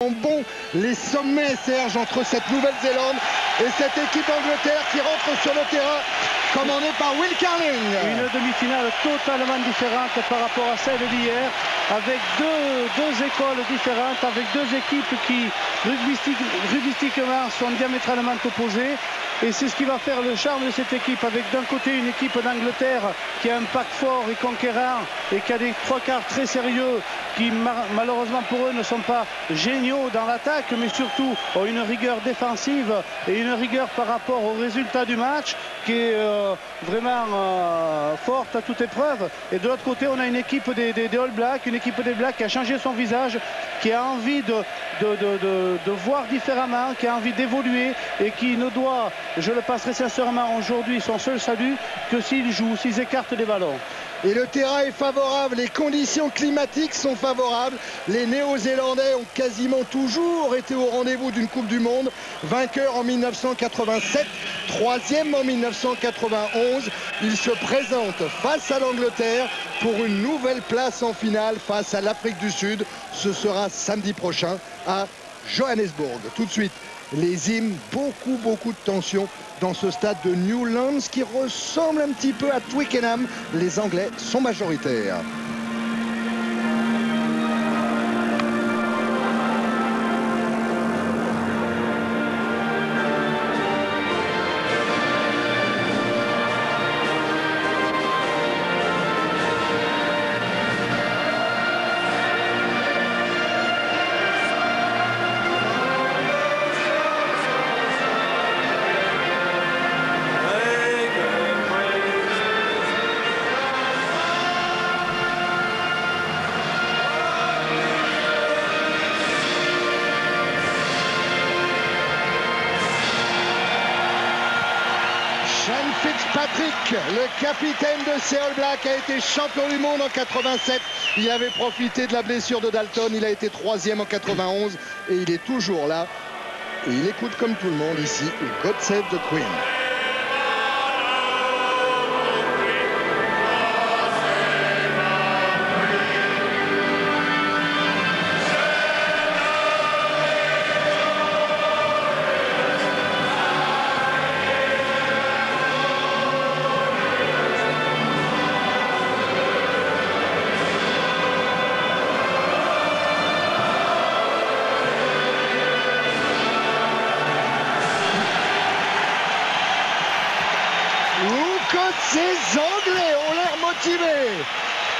Bon, les sommets, Serge, entre cette Nouvelle-Zélande et cette équipe d'Angleterre qui rentre sur le terrain, commandée par Will Carling. Une demi-finale totalement différente par rapport à celle d'hier, avec deux écoles différentes, avec deux équipes qui, rugbystiquement, sont diamétralement opposées. Et c'est ce qui va faire le charme de cette équipe, avec d'un côté une équipe d'Angleterre qui a un pack fort et conquérant et qui a des trois quarts très sérieux qui malheureusement pour eux ne sont pas géniaux dans l'attaque, mais surtout ont une rigueur défensive et une rigueur par rapport au résultat du match qui est vraiment forte à toute épreuve. Et de l'autre côté, on a une équipe des All Blacks, une équipe des Blacks qui a changé son visage, qui a envie de voir différemment, qui a envie d'évoluer et qui ne doit, je le passerai sincèrement aujourd'hui, son seul salut que s'ils jouent, s'ils écartent les ballons. Et le terrain est favorable, les conditions climatiques sont favorables. Les Néo-Zélandais ont quasiment toujours été au rendez-vous d'une Coupe du Monde. Vainqueurs en 1987, troisième en 1991. Ils se présentent face à l'Angleterre pour une nouvelle place en finale face à l'Afrique du Sud. Ce sera samedi prochain à Johannesburg. Tout de suite, les hymnes, beaucoup de tension dans ce stade de Newlands qui ressemble un petit peu à Twickenham. Les Anglais sont majoritaires. Fitzpatrick, le capitaine de ces All Blacks, a été champion du monde en 87. Il avait profité de la blessure de Dalton. Il a été troisième en 91 et il est toujours là. Et il écoute comme tout le monde ici God Save the Queen. Ces Anglais ont l'air motivés,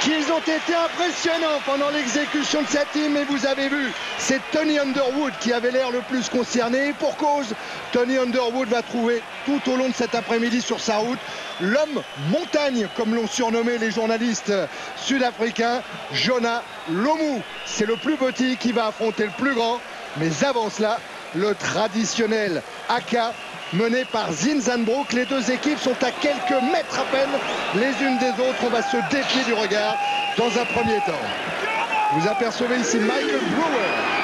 qu'ils ont été impressionnants pendant l'exécution de cette hymne. Et vous avez vu, c'est Tony Underwood qui avait l'air le plus concerné. Et pour cause, Tony Underwood va trouver tout au long de cet après-midi sur sa route l'homme montagne, comme l'ont surnommé les journalistes sud-africains, Jonah Lomu. C'est le plus petit qui va affronter le plus grand. Mais avant cela, le traditionnel haka mené par Zinzanbroek. Les deux équipes sont à quelques mètres à peine les unes des autres. On va se défier du regard dans un premier temps. Vous apercevez ici Michael Brewer.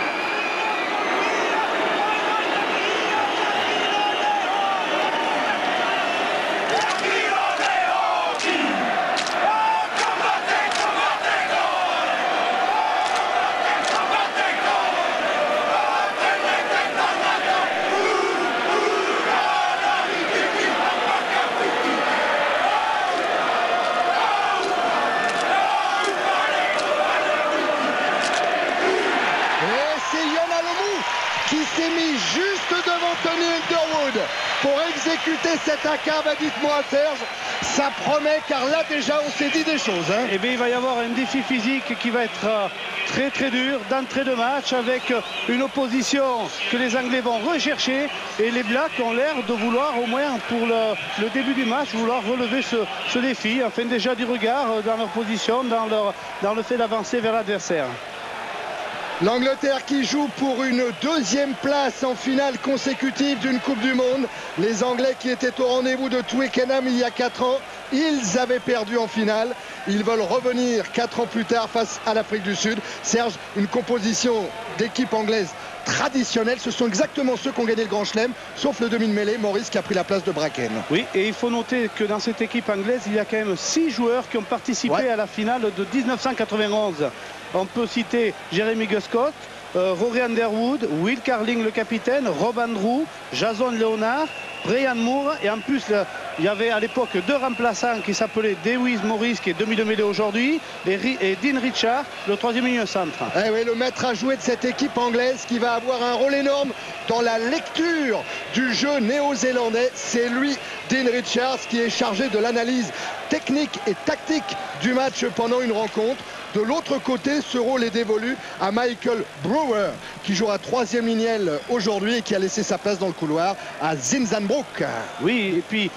Qui s'est mis juste devant Tony Underwood pour exécuter cet haka. Bah, dites-moi Serge, ça promet, car là déjà on s'est dit des choses. Eh bien, il va y avoir un défi physique qui va être très dur d'entrée de match, avec une opposition que les Anglais vont rechercher, et les Blacks ont l'air de vouloir, au moins pour le début du match, vouloir relever ce défi, afin déjà du regard dans leur position, dans le fait d'avancer vers l'adversaire. L'Angleterre qui joue pour une deuxième place en finale consécutive d'une Coupe du Monde. Les Anglais qui étaient au rendez-vous de Twickenham il y a 4 ans, ils avaient perdu en finale. Ils veulent revenir 4 ans plus tard face à l'Afrique du Sud. Serge, une composition d'équipe anglaise traditionnelle. Ce sont exactement ceux qui ont gagné le Grand Chelem, sauf le demi-mêlée, Maurice, qui a pris la place de Bracken. Oui, et il faut noter que dans cette équipe anglaise, il y a quand même 6 joueurs qui ont participé à la finale de 1991. On peut citer Jeremy Guscott, Rory Underwood, Will Carling le capitaine, Rob Andrew, Jason Leonard, Brian Moore, et en plus il y avait à l'époque deux remplaçants qui s'appelaient Dewis Morris, qui est demi de mêlée aujourd'hui, et Dean Richard, le troisième milieu centre. Eh oui, le maître à jouer de cette équipe anglaise qui va avoir un rôle énorme dans la lecture du jeu néo-zélandais. C'est lui, Dean Richards, qui est chargé de l'analyse technique et tactique du match pendant une rencontre. De l'autre côté, ce rôle est dévolu à Michael Brewer, qui jouera troisième lignel aujourd'hui et qui a laissé sa place dans le couloir à Zinzanbroek. Oui, et puis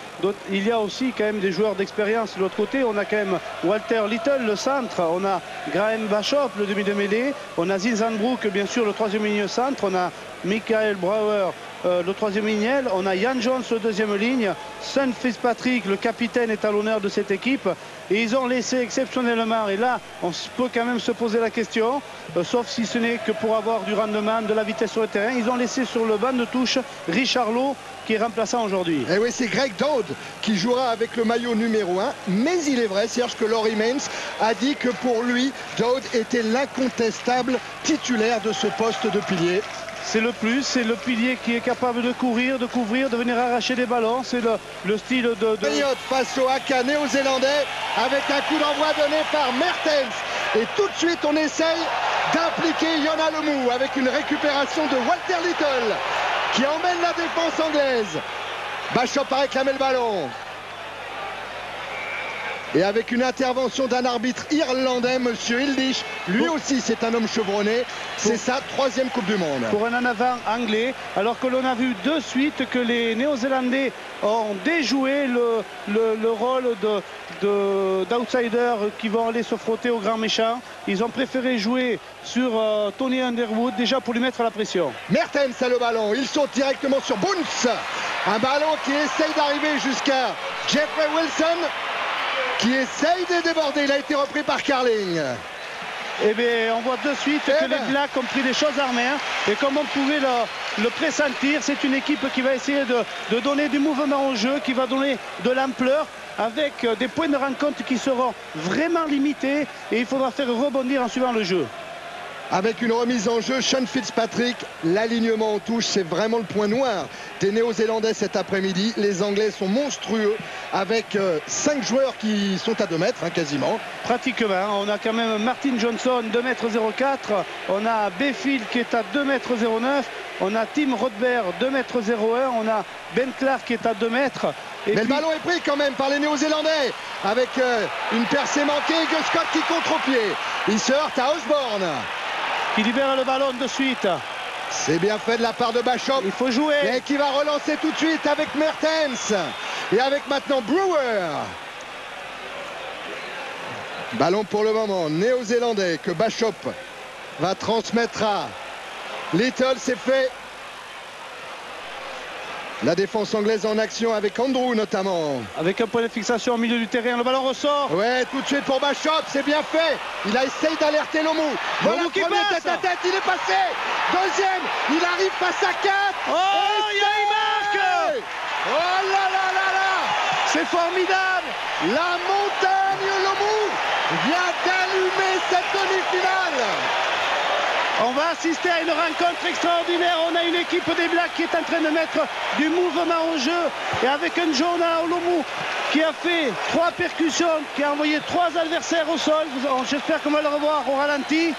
il y a aussi quand même des joueurs d'expérience de l'autre côté. On a quand même Walter Little, le centre. On a Graham Bachop, le demi de mêlée. On a Zinzanbroek, bien sûr, le troisième milieu centre. On a Michael Brewer, le troisième lignel. On a Ian Jones, le deuxième ligne. Sean Fitzpatrick, le capitaine, est à l'honneur de cette équipe. Et ils ont laissé exceptionnellement, et là on peut quand même se poser la question, sauf si ce n'est que pour avoir du rendement, de la vitesse sur le terrain, ils ont laissé sur le banc de touche Richard Lowe, qui est remplaçant aujourd'hui. Et oui, c'est Greg Dowd qui jouera avec le maillot numéro 1. Mais il est vrai, Serge, que Laurie Mains a dit que pour lui, Dowd était l'incontestable titulaire de ce poste de pilier. C'est le plus, c'est le pilier qui est capable de courir, de couvrir, de venir arracher des ballons. C'est le style de... Elliott face au haka néo-zélandais avec un coup d'envoi donné par Mertens. Et tout de suite, on essaye d'impliquer Yona Lomu avec une récupération de Walter Little qui emmène la défense anglaise. Bachop a réclamé le ballon. Et avec une intervention d'un arbitre irlandais, Monsieur Hildish, lui aussi c'est un homme chevronné, c'est sa troisième Coupe du Monde. Pour un en avant anglais, alors que l'on a vu de suite que les Néo-Zélandais ont déjoué le rôle d'outsiders qui vont aller se frotter au grand méchant. Ils ont préféré jouer sur Tony Underwood, déjà pour lui mettre la pression. Mertens a le ballon, il saute directement sur Bunce. Un ballon qui essaye d'arriver jusqu'à Jeffrey Wilson, qui essaye de déborder. Il a été repris par Carling. Eh bien, on voit de suite que les Blacks ont pris des choses en main. Et comme on pouvait le pressentir, c'est une équipe qui va essayer de donner du mouvement au jeu, qui va donner de l'ampleur, avec des points de rencontre qui seront vraiment limités. Et il faudra faire rebondir en suivant le jeu. Avec une remise en jeu, Sean Fitzpatrick, l'alignement en touche, c'est vraiment le point noir des Néo-Zélandais cet après-midi. Les Anglais sont monstrueux avec 5 joueurs qui sont à 2 mètres, hein, quasiment. Pratiquement, on a quand même Martin Johnson, 2,04 m. On a Bayfield qui est à 2,09 m. On a Tim Rodber, 2,01 m. On a Ben Clark qui est à 2 mètres. Mais le ballon est pris quand même par les Néo-Zélandais avec une percée manquée. Gus Scott qui contre-pied. Il se heurte à Osborne, qui libère le ballon de suite. C'est bien fait de la part de Bachop. Il faut jouer. Et qui va relancer tout de suite avec Mertens. Et avec maintenant Brewer. Ballon pour le moment néo-zélandais que Bachop va transmettre à Little. C'est fait. La défense anglaise en action avec Andrew notamment. Avec un point de fixation au milieu du terrain, le ballon ressort. Ouais, tout de suite pour Bachop, c'est bien fait. Il a essayé d'alerter Lomu. Voilà, Lomu qui premier passe. tête à tête, il est passé. Deuxième, il arrive face à 4. Oh, il marque. Oh là là là là. C'est formidable. La montagne Lomu vient d'allumer cette demi-finale. On va assister à une rencontre extraordinaire. On a une équipe des Blacks qui est en train de mettre du mouvement au jeu. Et avec un Jonah Olomu qui a fait 3 percussions, qui a envoyé 3 adversaires au sol. J'espère qu'on va le revoir au ralenti.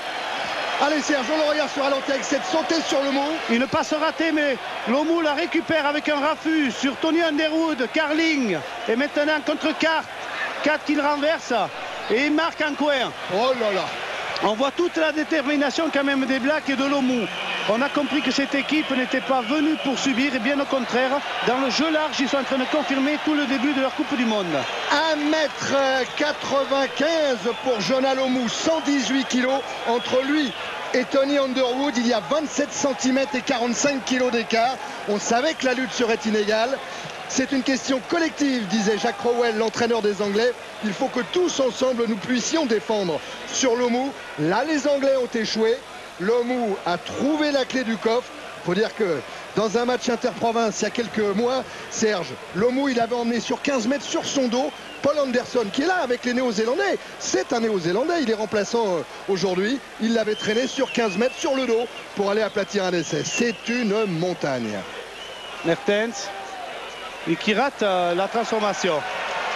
Allez Serge, on le regarde sur ralenti avec cette sautée sur Lomu. Une passe ratée, mais Lomu la récupère avec un raffut sur Tony Underwood, Carling. Et maintenant contre Cart. Cart qui le renverse. Et il marque en coin. Oh là là. On voit toute la détermination quand même des Blacks et de Lomu. On a compris que cette équipe n'était pas venue pour subir, et bien au contraire, dans le jeu large, ils sont en train de confirmer tout le début de leur Coupe du Monde. 1,95 m pour Jonah Lomu, 118 kg entre lui et Tony Underwood. Il y a 27 cm et 45 kg d'écart. On savait que la lutte serait inégale. C'est une question collective, disait Jack Rowell, l'entraîneur des Anglais. Il faut que tous ensemble nous puissions défendre sur Lomu. Là, les Anglais ont échoué. Lomu a trouvé la clé du coffre. Il faut dire que dans un match interprovince il y a quelques mois, Serge, Lomou, il avait emmené sur 15 mètres sur son dos Paul Anderson, qui est là avec les Néo-Zélandais. C'est un Néo-Zélandais, il est remplaçant aujourd'hui. Il l'avait traîné sur 15 mètres sur le dos pour aller aplatir un essai. C'est une montagne. Mertens, et qui rate la transformation.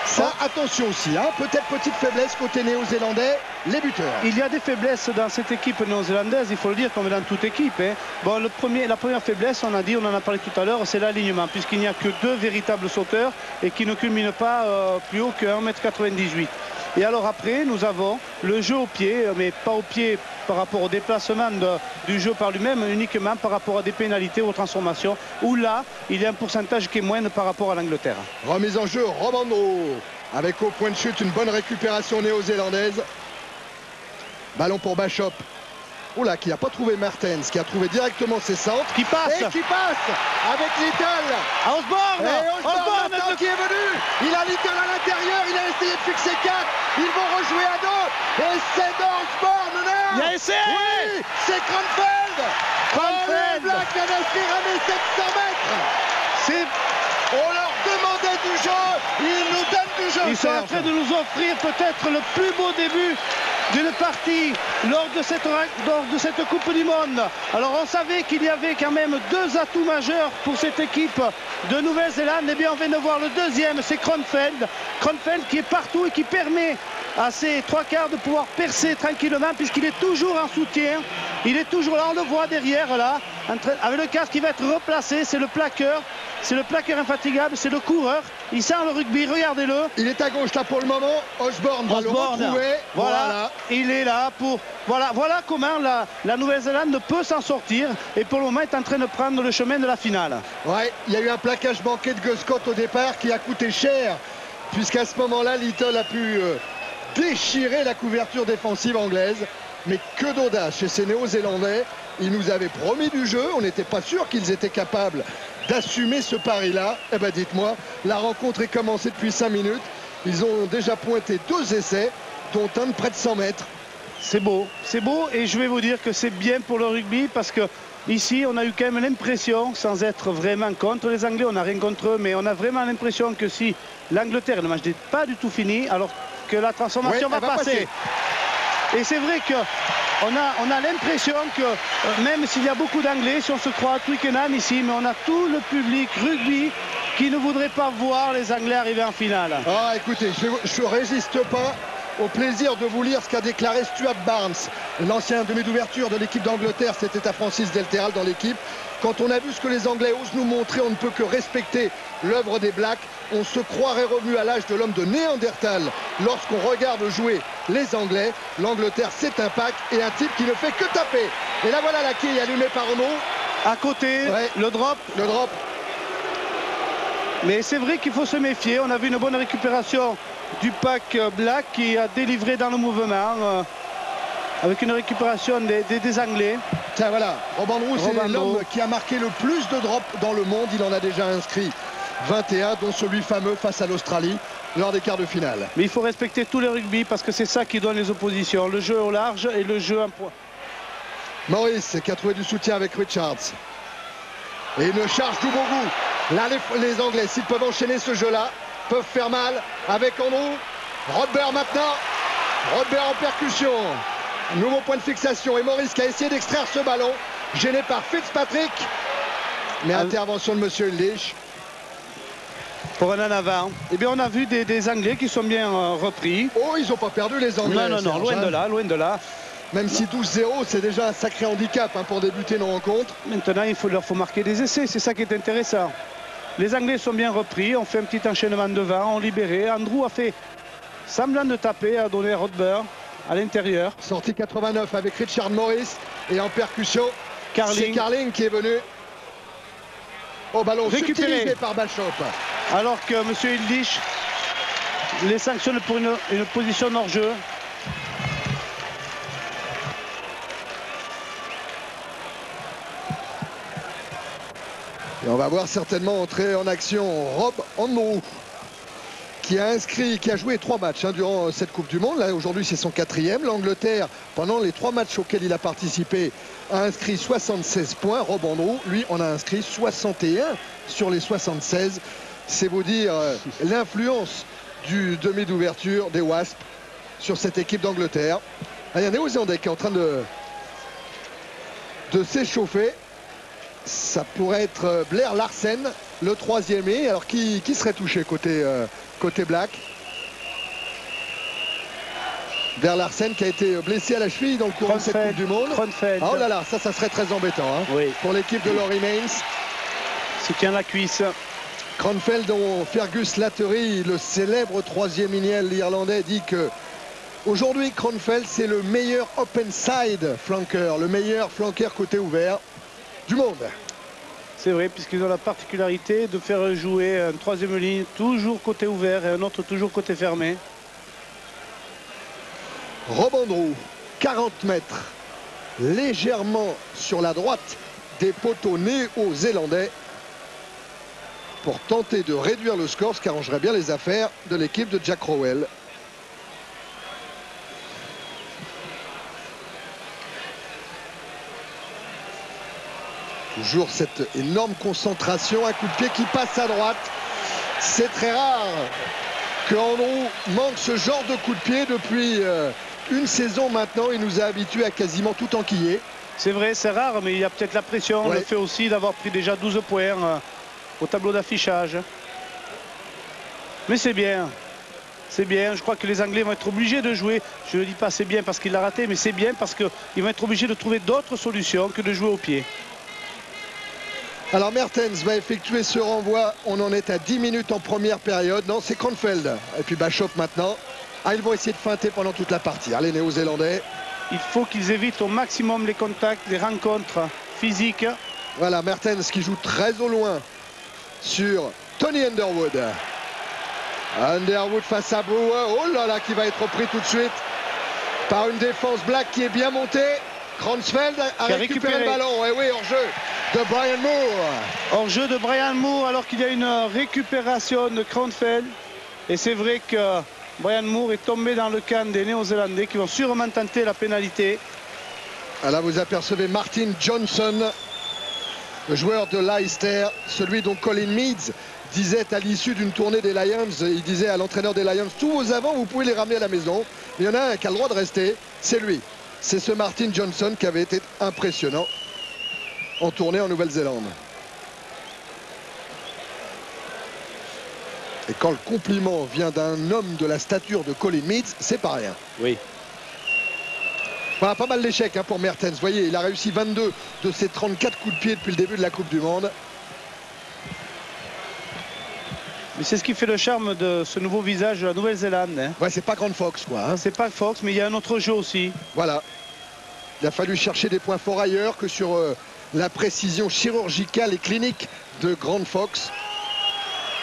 Ça, attention aussi, hein, peut-être petite faiblesse côté néo-zélandais, les buteurs. Il y a des faiblesses dans cette équipe néo-zélandaise, il faut le dire, comme dans toute équipe. Hein. Bon, la première faiblesse, on en a parlé tout à l'heure, c'est l'alignement, puisqu'il n'y a que 2 véritables sauteurs et qui ne culminent pas plus haut que 1,98 m. Et alors après, nous avons le jeu au pied, mais pas au pied par rapport au déplacement du jeu par lui-même, uniquement par rapport à des pénalités aux transformations, où là, il y a un pourcentage qui est moindre par rapport à l'Angleterre. Remise en jeu, Romano, avec au point de chute une bonne récupération néo-zélandaise. Ballon pour Bachop. Oula, qui n'a pas trouvé Mertens, qui a trouvé directement ses centres. Qui passe. Et qui passe avec Little. À Osborne. Osborne qui est venu. Il a Little à l'intérieur, il a essayé de fixer 4. Ils vont rejouer à dos. Et c'est d'Osborne, non. Il y a essai. Oui, c'est Kronfeld. Le Black vient d'inscrire à 700 mètres. On leur demandait du jeu, ils nous donnent du jeu. Ils sont en train de nous offrir peut-être le plus beau début d'une partie lors de cette Coupe du Monde. Alors on savait qu'il y avait quand même 2 atouts majeurs pour cette équipe de Nouvelle-Zélande. Et bien on vient de voir le deuxième, c'est Kronfeld. Kronfeld qui est partout et qui permet à ses 3 quarts de pouvoir percer tranquillement, puisqu'il est toujours en soutien. Il est toujours là, on le voit derrière là, avec le casque qui va être replacé. C'est le plaqueur. C'est le plaqueur infatigable, c'est le coureur. Il sent le rugby, regardez-le. Il est à gauche là pour le moment. Osborne va le retrouver. Voilà, il est là pour... Voilà comment la Nouvelle-Zélande peut s'en sortir. Et pour le moment, est en train de prendre le chemin de la finale. Ouais, il y a eu un plaquage manqué de Gus Scott au départ qui a coûté cher. Puisqu'à ce moment-là, Little a pu déchirer la couverture défensive anglaise. Mais que d'audace chez ces Néo-Zélandais. Ils nous avaient promis du jeu. On n'était pas sûr qu'ils étaient capables d'assumer ce pari-là. Eh ben dites-moi, la rencontre est commencée depuis 5 minutes. Ils ont déjà pointé 2 essais, dont un de près de 100 mètres. C'est beau et je vais vous dire que c'est bien pour le rugby parce que ici on a eu quand même l'impression, sans être vraiment contre les Anglais, on n'a rien contre eux, mais on a vraiment l'impression que si l'Angleterre, le match n'est pas du tout fini, alors que la transformation va passer. Et c'est vrai qu'on a l'impression que même s'il y a beaucoup d'Anglais, si on se croit à Twickenham ici, mais on a tout le public rugby qui ne voudrait pas voir les Anglais arriver en finale. Ah, écoutez, je ne résiste pas au plaisir de vous lire ce qu'a déclaré Stuart Barnes, l'ancien demi d'ouverture de l'équipe d'Angleterre. C'était à Francis Delteral dans l'équipe. Quand on a vu ce que les Anglais osent nous montrer, on ne peut que respecter l'œuvre des Blacks. On se croirait revenu à l'âge de l'homme de Néandertal lorsqu'on regarde jouer les Anglais. L'Angleterre, c'est un pack et un type qui ne fait que taper. Et là, voilà la quille allumée par Ono. À côté, ouais. Le drop. Mais c'est vrai qu'il faut se méfier. On a vu une bonne récupération du pack Black qui a délivré dans le mouvement. Avec une récupération des Anglais. Tiens, voilà, Robandrew, c'est l'homme qui a marqué le plus de drops dans le monde. Il en a déjà inscrit 21, dont celui fameux face à l'Australie lors des quarts de finale. Mais il faut respecter tous les rugby parce que c'est ça qui donne les oppositions. Le jeu au large et le jeu en point. Maurice qui a trouvé du soutien avec Richards. Et une charge du bon goût. Là, les Anglais, s'ils peuvent enchaîner ce jeu-là, peuvent faire mal avec Andrew. Rodber maintenant. Rodber en percussion. Nouveau point de fixation et Maurice qui a essayé d'extraire ce ballon, gêné par Fitzpatrick. Mais intervention de Monsieur Illich. Pour un en avant. Eh bien, on a vu des Anglais qui sont bien repris. Oh, ils n'ont pas perdu les Anglais. Non, loin de là. Même si 12-0, c'est déjà un sacré handicap pour débuter une rencontre. Maintenant, leur faut marquer des essais, c'est ça qui est intéressant. Les Anglais sont bien repris, on fait un petit enchaînement devant, on libéré. Andrew a fait semblant de taper, a donné Rodber à l'intérieur. Sortie 89 avec Richard Morris et en percussion, c'est Carling qui est venu. Au ballon récupéré par Bachop. Alors que M. Illich les sanctionne pour une position hors-jeu. Et on va voir certainement entrer en action Rob Andrew. qui a joué 3 matchs durant cette Coupe du Monde. Là, aujourd'hui, c'est son 4e. L'Angleterre, pendant les 3 matchs auxquels il a participé, a inscrit 76 points. Rob Andrew, lui, en a inscrit 61 sur les 76. C'est vous dire l'influence du demi d'ouverture des Wasps sur cette équipe d'Angleterre. Il y a un Néo-Zélandais qui est en train de s'échauffer. Ça pourrait être Blair Larsen, le 3e. Et alors qui serait touché côté Black? Blair Larsen qui a été blessé à la cheville dans le courant de cette Coupe du Monde. Oh là là, ça serait très embêtant oui. Pour l'équipe de Laurie Mains. Se tient la cuisse. Cronfeld, dont Fergus Lattery, le célèbre 3e Iniel irlandais, dit que aujourd'hui Cronfeld c'est le meilleur open side flanker, le meilleur flanker côté ouvert du monde. C'est vrai, puisqu'ils ont la particularité de faire jouer une 3e ligne toujours côté ouvert et un autre toujours côté fermé. Rob Andrew, 40 mètres, légèrement sur la droite des poteaux néo-zélandais, pour tenter de réduire le score, ce qui arrangerait bien les affaires de l'équipe de Jack Rowell. Toujours cette énorme concentration, un coup de pied qui passe à droite. C'est très rare que Andrew manque ce genre de coup de pied depuis une saison maintenant. Il nous a habitués à quasiment tout enquiller. C'est vrai, c'est rare, mais il y a peut-être la pression, le fait aussi d'avoir pris déjà 12 points au tableau d'affichage. Mais c'est bien. C'est bien. Je crois que les Anglais vont être obligés de jouer. Je ne dis pas c'est bien parce qu'il l'a raté, mais c'est bien parce qu'ils vont être obligés de trouver d'autres solutions que de jouer au pied. Alors Mertens va effectuer ce renvoi. On en est à 10 minutes en première période. Non, c'est Cronfeld. Et puis Bachop maintenant. Ils vont essayer de feinter pendant toute la partie. Les Néo-Zélandais. Il faut qu'ils évitent au maximum les contacts, les rencontres physiques. Voilà, Mertens qui joue très au loin sur Tony Underwood. Underwood face à Brewer. Oh là là, qui va être repris tout de suite par une défense Black qui est bien montée. Cronfeld a récupéré le ballon. Et oui, hors-jeu de Brian Moore. Hors-jeu de Brian Moore alors qu'il y a une récupération de Cronfeld. Et c'est vrai que Brian Moore est tombé dans le camp des Néo-Zélandais qui vont sûrement tenter la pénalité. Là, vous apercevez Martin Johnson, le joueur de Leicester, celui dont Colin Meads disait à l'issue d'une tournée des Lions, il disait à l'entraîneur des Lions, tous vos avants, vous pouvez les ramener à la maison. Il y en a un qui a le droit de rester, c'est lui. C'est ce Martin Johnson qui avait été impressionnant en tournée en Nouvelle-Zélande. Et quand le compliment vient d'un homme de la stature de Colin Meads, c'est pas rien. Oui. Voilà, pas mal d'échecs pour Mertens. Vous voyez, il a réussi 22 de ses 34 coups de pied depuis le début de la Coupe du Monde. Mais c'est ce qui fait le charme de ce nouveau visage de la Nouvelle-Zélande. Ouais, c'est pas Grand Fox, quoi. C'est pas Fox, mais il y a un autre jeu aussi. Voilà. Il a fallu chercher des points forts ailleurs que sur la précision chirurgicale et clinique de Grand Fox.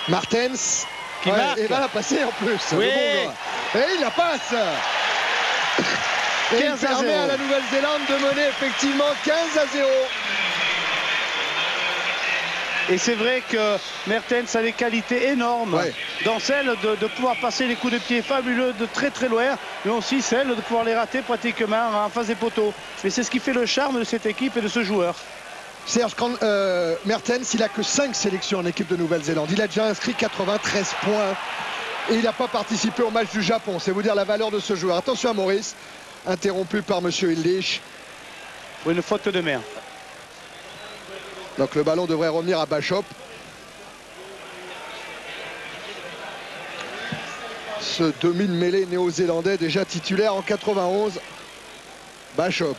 Martens. Qui marque. Et va la passer en plus. Oui. Et il la passe. Et il permet à la Nouvelle-Zélande de mener effectivement 15-0. Et c'est vrai que Mertens a des qualités énormes, dans celle de pouvoir passer les coups de pied fabuleux de très très loin, mais aussi celle de pouvoir les rater pratiquement en face des poteaux. Mais c'est ce qui fait le charme de cette équipe et de ce joueur. Serge Mertens, il n'a que 5 sélections en équipe de Nouvelle-Zélande. Il a déjà inscrit 93 points et il n'a pas participé au match du Japon. C'est vous dire la valeur de ce joueur. Attention à Maurice, interrompu par Monsieur Illich. Pour une faute de mer. Donc le ballon devrait revenir à Bachop. Ce demi-mêlée néo-zélandais déjà titulaire en 91. Bachop.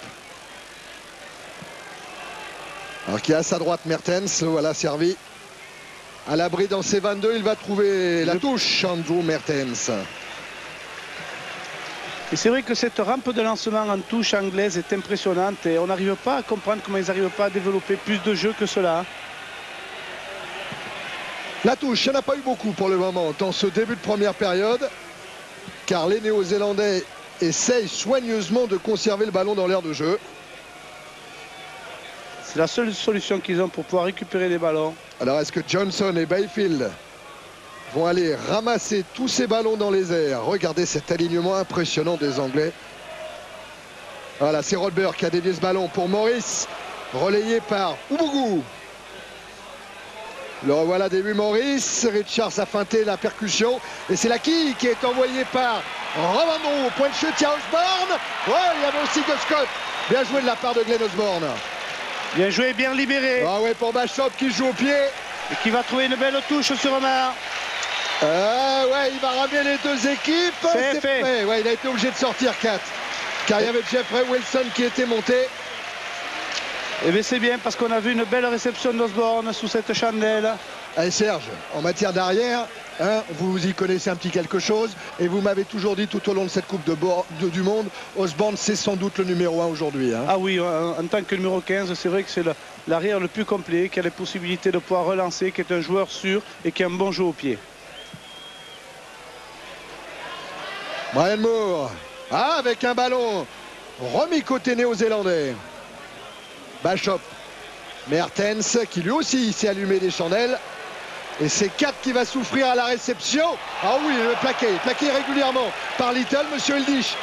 Alors qui est à sa droite Mertens, le voilà servi. À l'abri dans ses 22, il va trouver la touche, Andrew Mertens. Et c'est vrai que cette rampe de lancement en touche anglaise est impressionnante et on n'arrive pas à comprendre comment ils n'arrivent pas à développer plus de jeux que cela. La touche, il n'y en a pas eu beaucoup pour le moment dans ce début de première période, car les Néo-Zélandais essayent soigneusement de conserver le ballon dans l'aire de jeu. C'est la seule solution qu'ils ont pour pouvoir récupérer des ballons. Alors est-ce que Johnson et Bayfield vont aller ramasser tous ces ballons dans les airs. Regardez cet alignement impressionnant des Anglais. Voilà, c'est Rodberg qui a dévié ce ballon pour Morris, relayé par Ubougou. Le revoilà début Morris. Richards a feinté la percussion. Et c'est la quille qui est envoyée par Romano. Au point de chute, il y a Osborne. Ouais, il y avait aussi Scott. Bien joué de la part de Glenn Osborne. Bien joué, bien libéré. Ah ouais, pour Bachop qui joue au pied. Et qui va trouver une belle touche sur Omar. Ouais, il va ramener les deux équipes. C'est fait. Ouais, il a été obligé de sortir 4. Car il y avait Jeffrey Wilson qui était monté. Et bien c'est bien parce qu'on a vu une belle réception d'Osborne sous cette chandelle. Allez Serge, en matière d'arrière, hein, vous y connaissez un petit quelque chose. Et vous m'avez toujours dit tout au long de cette Coupe du Monde, Osborne c'est sans doute le numéro 1 aujourd'hui. Hein. Ah oui, en tant que numéro 15, c'est vrai que c'est l'arrière le plus complet, qui a les possibilités de pouvoir relancer, qui est un joueur sûr et qui a un bon jeu au pied. Brian Moore, avec un ballon remis côté néo-zélandais. Bachop, Mertens qui lui aussi s'est allumé des chandelles. Et c'est 4 qui va souffrir à la réception. Ah oui, le plaqué régulièrement par Little. Monsieur Ildish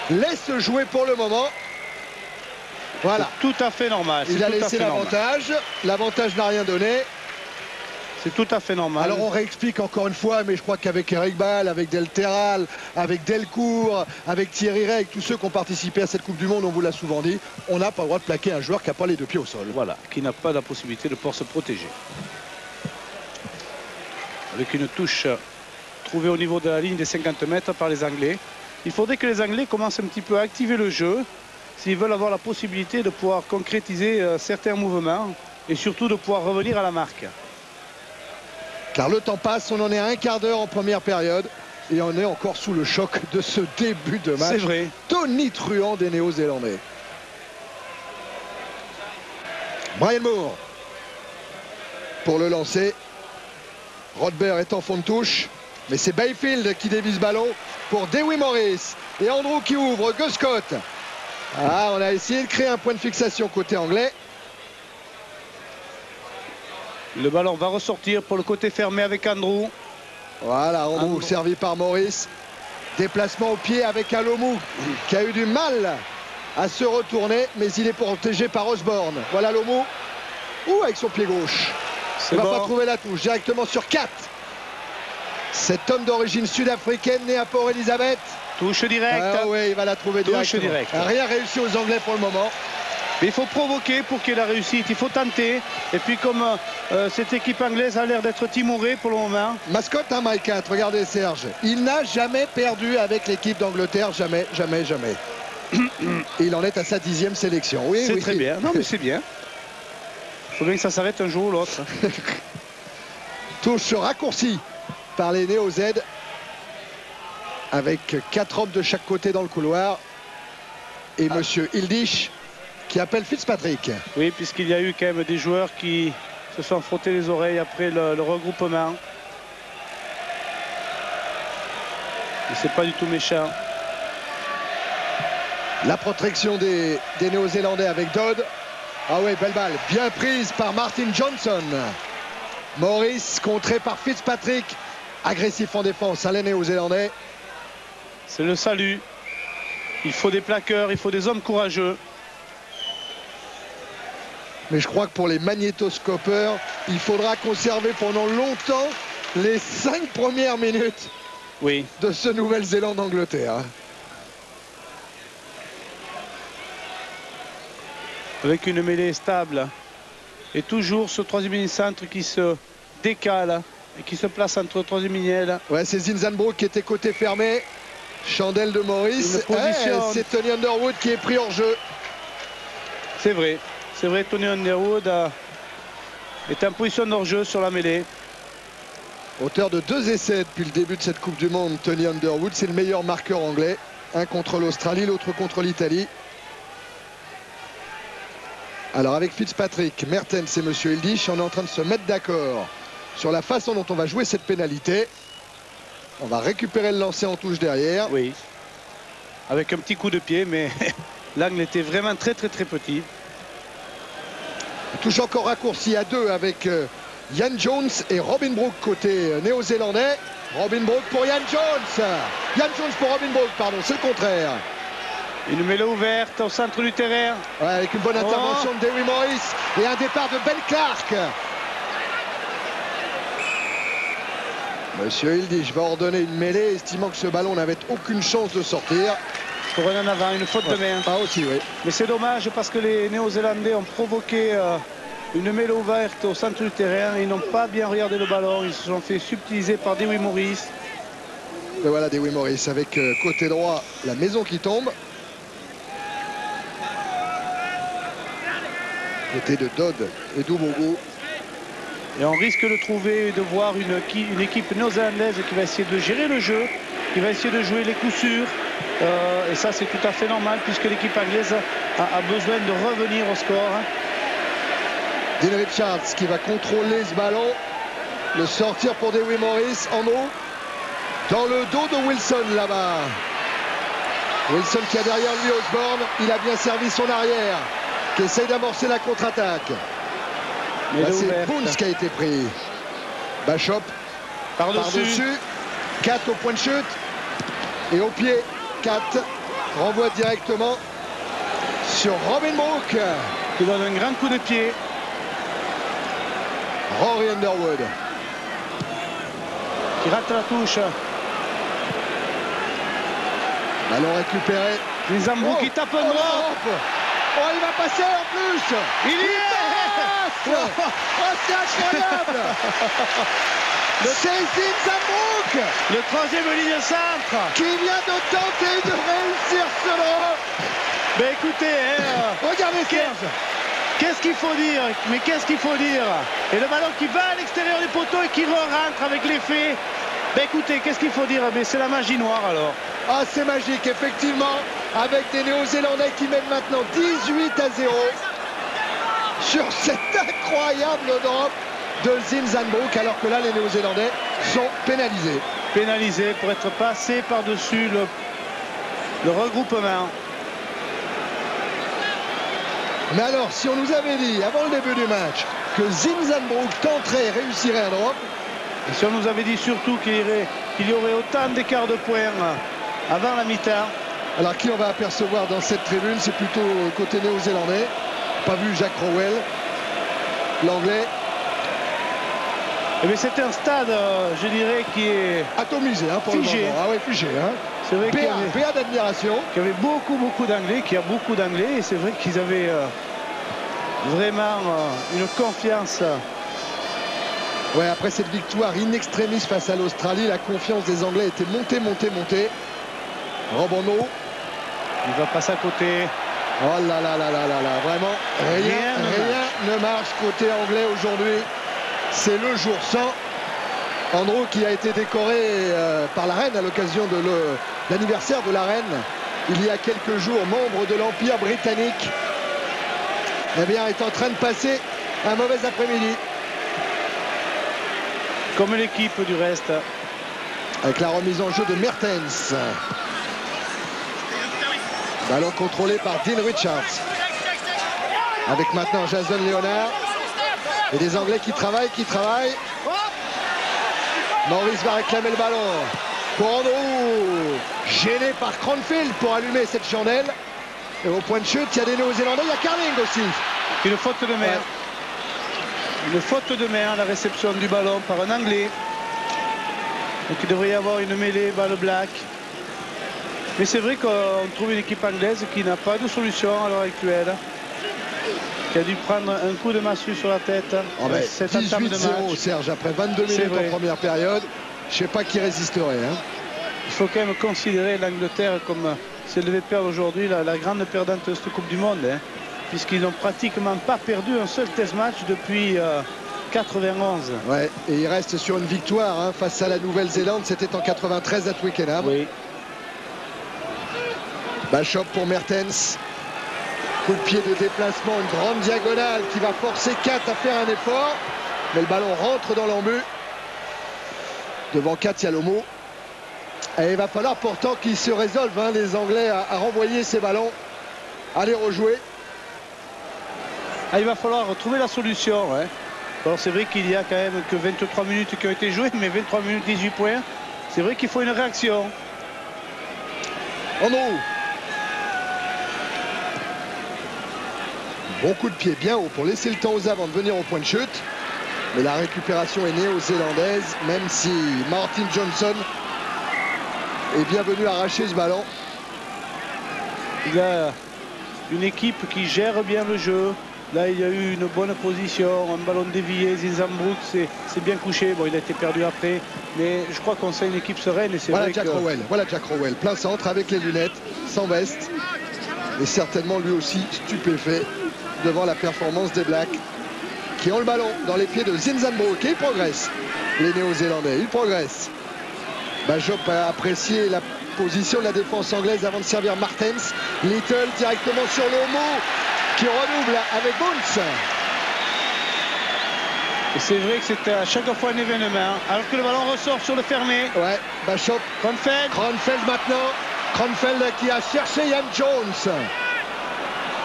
laisse jouer pour le moment. Voilà. Tout à fait normal. Il a laissé l'avantage. L'avantage n'a rien donné. C'est tout à fait normal. Alors on réexplique encore une fois, mais je crois qu'avec Eric Ball, avec Del Terral, avec Delcourt, avec Thierry Rey, avec tous ceux qui ont participé à cette Coupe du Monde, on vous l'a souvent dit, on n'a pas le droit de plaquer un joueur qui n'a pas les deux pieds au sol. Voilà, qui n'a pas la possibilité de pouvoir se protéger. Avec une touche trouvée au niveau de la ligne des 50 mètres par les Anglais. Il faudrait que les Anglais commencent un petit peu à activer le jeu s'ils veulent avoir la possibilité de pouvoir concrétiser certains mouvements et surtout de pouvoir revenir à la marque. Car le temps passe, on en est à un quart d'heure en première période et on est encore sous le choc de ce début de match. C'est vrai. Tonitruant des Néo-Zélandais. Brian Moore pour le lancer. Rodberg est en fond de touche, mais c'est Bayfield qui dévie ce ballon pour Dewi Morris. Et Andrew qui ouvre, Gus Scott. On a essayé de créer un point de fixation côté anglais. Le ballon va ressortir pour le côté fermé avec Andrew. Voilà, Andrew servi par Morris. Déplacement au pied avec Alomou qui a eu du mal à se retourner, mais il est protégé par Osborne. Voilà Alomou. Avec son pied gauche. Il ne va pas trouver la touche. Directement sur 4. Cet homme d'origine sud-africaine né à Port-Elizabeth. Touche directe. Oui, il va la trouver directement. Rien réussi aux Anglais pour le moment. Mais il faut provoquer pour qu'il y ait la réussite, il faut tenter. Et puis comme cette équipe anglaise a l'air d'être timorée pour le moment. Mascotte, hein, Mike 4, regardez Serge. Il n'a jamais perdu avec l'équipe d'Angleterre, jamais, jamais, jamais. Il en est à sa 10e sélection. Oui, c'est très bien, non mais c'est bien. Il faut bien que ça s'arrête un jour ou l'autre. Touche raccourcie par les Néo-Z. Avec 4 hommes de chaque côté dans le couloir. Et monsieur Ildish qui appelle Fitzpatrick. Oui, puisqu'il y a eu quand même des joueurs qui se sont frottés les oreilles après le regroupement. Et c'est pas du tout méchant. La protection des Néo-Zélandais avec Dodd. Ah ouais, belle balle. Bien prise par Martin Johnson. Morris contré par Fitzpatrick. Agressif en défense, les Néo-Zélandais. C'est le salut. Il faut des plaqueurs, il faut des hommes courageux. Mais je crois que pour les magnétoscopeurs, il faudra conserver pendant longtemps les 5 premières minutes de ce Nouvelle-Zélande-Angleterre. Avec une mêlée stable. Et toujours ce troisième ligne centre qui se décale et qui se place entre le troisième ligne. Ouais, c'est Zinzanbrook qui était côté fermé. Chandelle de Morris. C'est Tony Underwood qui est pris hors jeu. C'est vrai. C'est vrai, Tony Underwood est en position hors-jeu sur la mêlée. Auteur de 2 essais depuis le début de cette Coupe du Monde, Tony Underwood, c'est le meilleur marqueur anglais. Un contre l'Australie, l'autre contre l'Italie. Alors avec Fitzpatrick, Mertens et monsieur Ildish, on est en train de se mettre d'accord sur la façon dont on va jouer cette pénalité. On va récupérer le lancer en touche derrière. Oui. Avec un petit coup de pied, mais l'angle était vraiment très très très petit. Touche encore raccourci à 2 avec Ian Jones et Robin Brook côté néo-zélandais. Robin Brook pour Ian Jones. Ian Jones pour Robin Brook, pardon, c'est le contraire. Une mêlée ouverte au centre du terrain. Ouais, avec une bonne intervention de Dewi Morris et un départ de Ben Clark. Monsieur Hill dit, je vais ordonner une mêlée, estimant que ce ballon n'avait aucune chance de sortir. Pour un en avant, une faute de main. Ah aussi, oui. Mais c'est dommage parce que les Néo-Zélandais ont provoqué une mêlée ouverte au centre du terrain. Ils n'ont pas bien regardé le ballon. Ils se sont fait subtiliser par Dewi Morris. Et voilà Dewi Morris avec côté droit la maison qui tombe. Côté de Dodd et d'Ubogo. Et on risque de trouver, de voir une équipe néo-zélandaise qui va essayer de gérer le jeu, qui va essayer de jouer les coups sûrs. Et ça, c'est tout à fait normal puisque l'équipe anglaise a besoin de revenir au score. Dean Richards qui va contrôler ce ballon. Le sortir pour Dewi Morris en haut. Dans le dos de Wilson là-bas. Wilson qui a derrière lui Osborne. Il a bien servi son arrière. Qui essaye d'amorcer la contre-attaque. Là, c'est Boons qui a été pris. Bachop par-dessus. 4 au point de chute. Et au pied, 4 renvoie directement sur Robin Brook. Qui donne un grand coup de pied. Rory Underwood. Qui rate la touche. Ballon récupéré. Nizambo qui tape un droit. Oh, il va passer en plus. Il y est. Oh, c'est incroyable. C'est Nizambo. Le troisième ligne centre. Qui vient de tenter de réussir ce drop. Ben écoutez, regardez Serge. Qu'est-ce qu'il faut dire? Mais qu'est-ce qu'il faut dire? Et le ballon qui va à l'extérieur des poteaux et qui rentre avec l'effet. Ben écoutez, qu'est-ce qu'il faut dire? Mais c'est la magie noire alors. Ah, c'est magique, effectivement, avec des Néo-Zélandais qui mènent maintenant 18-0 sur cet incroyable drop de Zinzanbrook, alors que là, les Néo-Zélandais sont pénalisés. Pénalisés pour être passés par-dessus le regroupement. Mais alors, si on nous avait dit, avant le début du match, que Zinzanbrook tenterait et réussirait un drop... Et si on nous avait dit surtout qu'il y aurait autant d'écart de points avant la mi-temps. Alors qui on va apercevoir dans cette tribune? C'est plutôt côté néo-zélandais. Pas vu Jack Rowell, l'anglais. Eh bien c'est un stade, je dirais, qui est atomisé pour figé. Le moment. Ah ouais, figé. C'est vrai qu'il y avait d'admiration. Qu'il y avait beaucoup d'anglais, qu'il y a beaucoup d'anglais. Et c'est vrai qu'ils avaient vraiment une confiance. Ouais, après cette victoire in extremis face à l'Australie, la confiance des Anglais était montée. Robonneau. Il va passer à côté. Oh là là, vraiment, rien ne marche côté anglais aujourd'hui. C'est le jour sans. Andrew qui a été décoré par la reine à l'occasion de l'anniversaire de la reine. Il y a quelques jours, membre de l'Empire britannique. Eh bien, est en train de passer un mauvais après-midi. Comme l'équipe du reste. Avec la remise en jeu de Mertens. Ballon contrôlé par Dean Richards. Avec maintenant Jason Leonard. Et des Anglais qui travaillent. Morris va réclamer le ballon. Pour Andrew. Gêné par Cronfield pour allumer cette chandelle. Et au point de chute, il y a des Néo-Zélandais. Il y a Carling aussi. Une faute de main. Ouais. Une faute de main à la réception du ballon par un Anglais. Donc il devrait y avoir une mêlée balle black. Mais c'est vrai qu'on trouve une équipe anglaise qui n'a pas de solution à l'heure actuelle. Qui a dû prendre un coup de massue sur la tête. Oh ben, 18-0 Serge, après 22 minutes en première période. Je ne sais pas qui résisterait. Il faut quand même considérer l'Angleterre comme, si elle devait perdre aujourd'hui, la grande perdante de cette Coupe du Monde. Puisqu'ils n'ont pratiquement pas perdu un seul test match depuis 91. Ouais, et il reste sur une victoire face à la Nouvelle-Zélande. C'était en 93 à Twickenham. Oui. Bachop pour Mertens. Coup de pied de déplacement, une grande diagonale qui va forcer Kat à faire un effort. Mais le ballon rentre dans l'embut. Devant Kat, il y a Lomo. Et il va falloir pourtant qu'ils se résolvent, les Anglais, à renvoyer ces ballons, à les rejouer. Ah, il va falloir trouver la solution. Alors c'est vrai qu'il y a quand même que 23 minutes qui ont été jouées, mais 23 minutes 18 points. C'est vrai qu'il faut une réaction. En haut. Bon coup de pied bien haut pour laisser le temps aux avants de venir au point de chute. Mais la récupération est néo-zélandaise, même si Martin Johnson est bien venu arracher ce ballon. Il y a une équipe qui gère bien le jeu. Là, il y a eu une bonne position, un ballon dévié. Zinzambrook s'est bien couché. Bon, il a été perdu après, mais je crois qu'on sait une équipe sereine. Et voilà Jack Rowell, voilà Jack Rowell, plein centre avec les lunettes, sans veste, et certainement lui aussi stupéfait devant la performance des Blacks, qui ont le ballon dans les pieds de Zinzambrook. Et ils progressent, les Néo-Zélandais, ils progressent. Bajop a apprécié la position de la défense anglaise avant de servir Martens. Little directement sur Lomo, qui redouble avec Bounce. C'est vrai que c'est à chaque fois un événement, alors que le ballon ressort sur le fermé. Ouais, Bachop. Kronfeld maintenant. Kronfeld qui a cherché Ian Jones.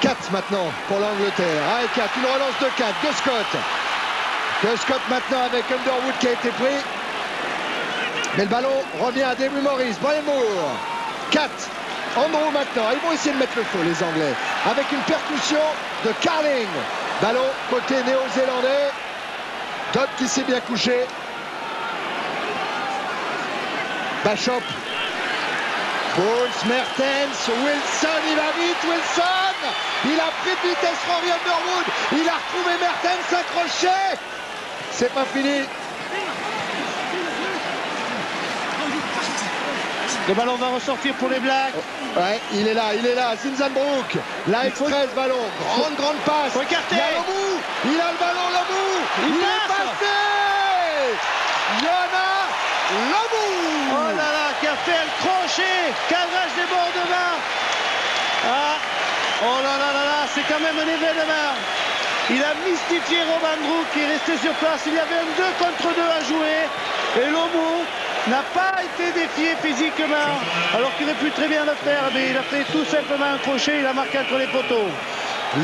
4 maintenant pour l'Angleterre. Ah, 4, une relance de 4 de Scott. De Scott maintenant avec Underwood qui a été pris. Mais le ballon revient à David Morris. Brian Moore. 4. Andrew maintenant. Ils vont essayer de mettre le feu, les Anglais. Avec une percussion de Carling. Ballon côté néo-zélandais. Dodd qui s'est bien couché. Bachop. Bulls, Mertens, Wilson, il va vite, Wilson. Il a pris de vitesse Rory Underwood. Il a retrouvé Mertens accroché. C'est pas fini. Le ballon va ressortir pour les Blacks. Ouais, il est là, Zinzambrook. Là, express ballon. Grande passe. Écarté. Il y a Lomou. Il a le ballon, Lomou. Il est passé. Yona Lomou. Oh là là, qui a fait un crochet. Cadrage des bords de main. Ah. Oh là là là là, c'est quand même un événement. Il a mystifié Rob Andrew qui est resté sur place. Il y avait un 2 contre 2 à jouer. Et Lomou n'a pas été défié physiquement, alors qu'il aurait pu très bien le faire, mais il a fait tout simplement un crochet, il a marqué entre les poteaux.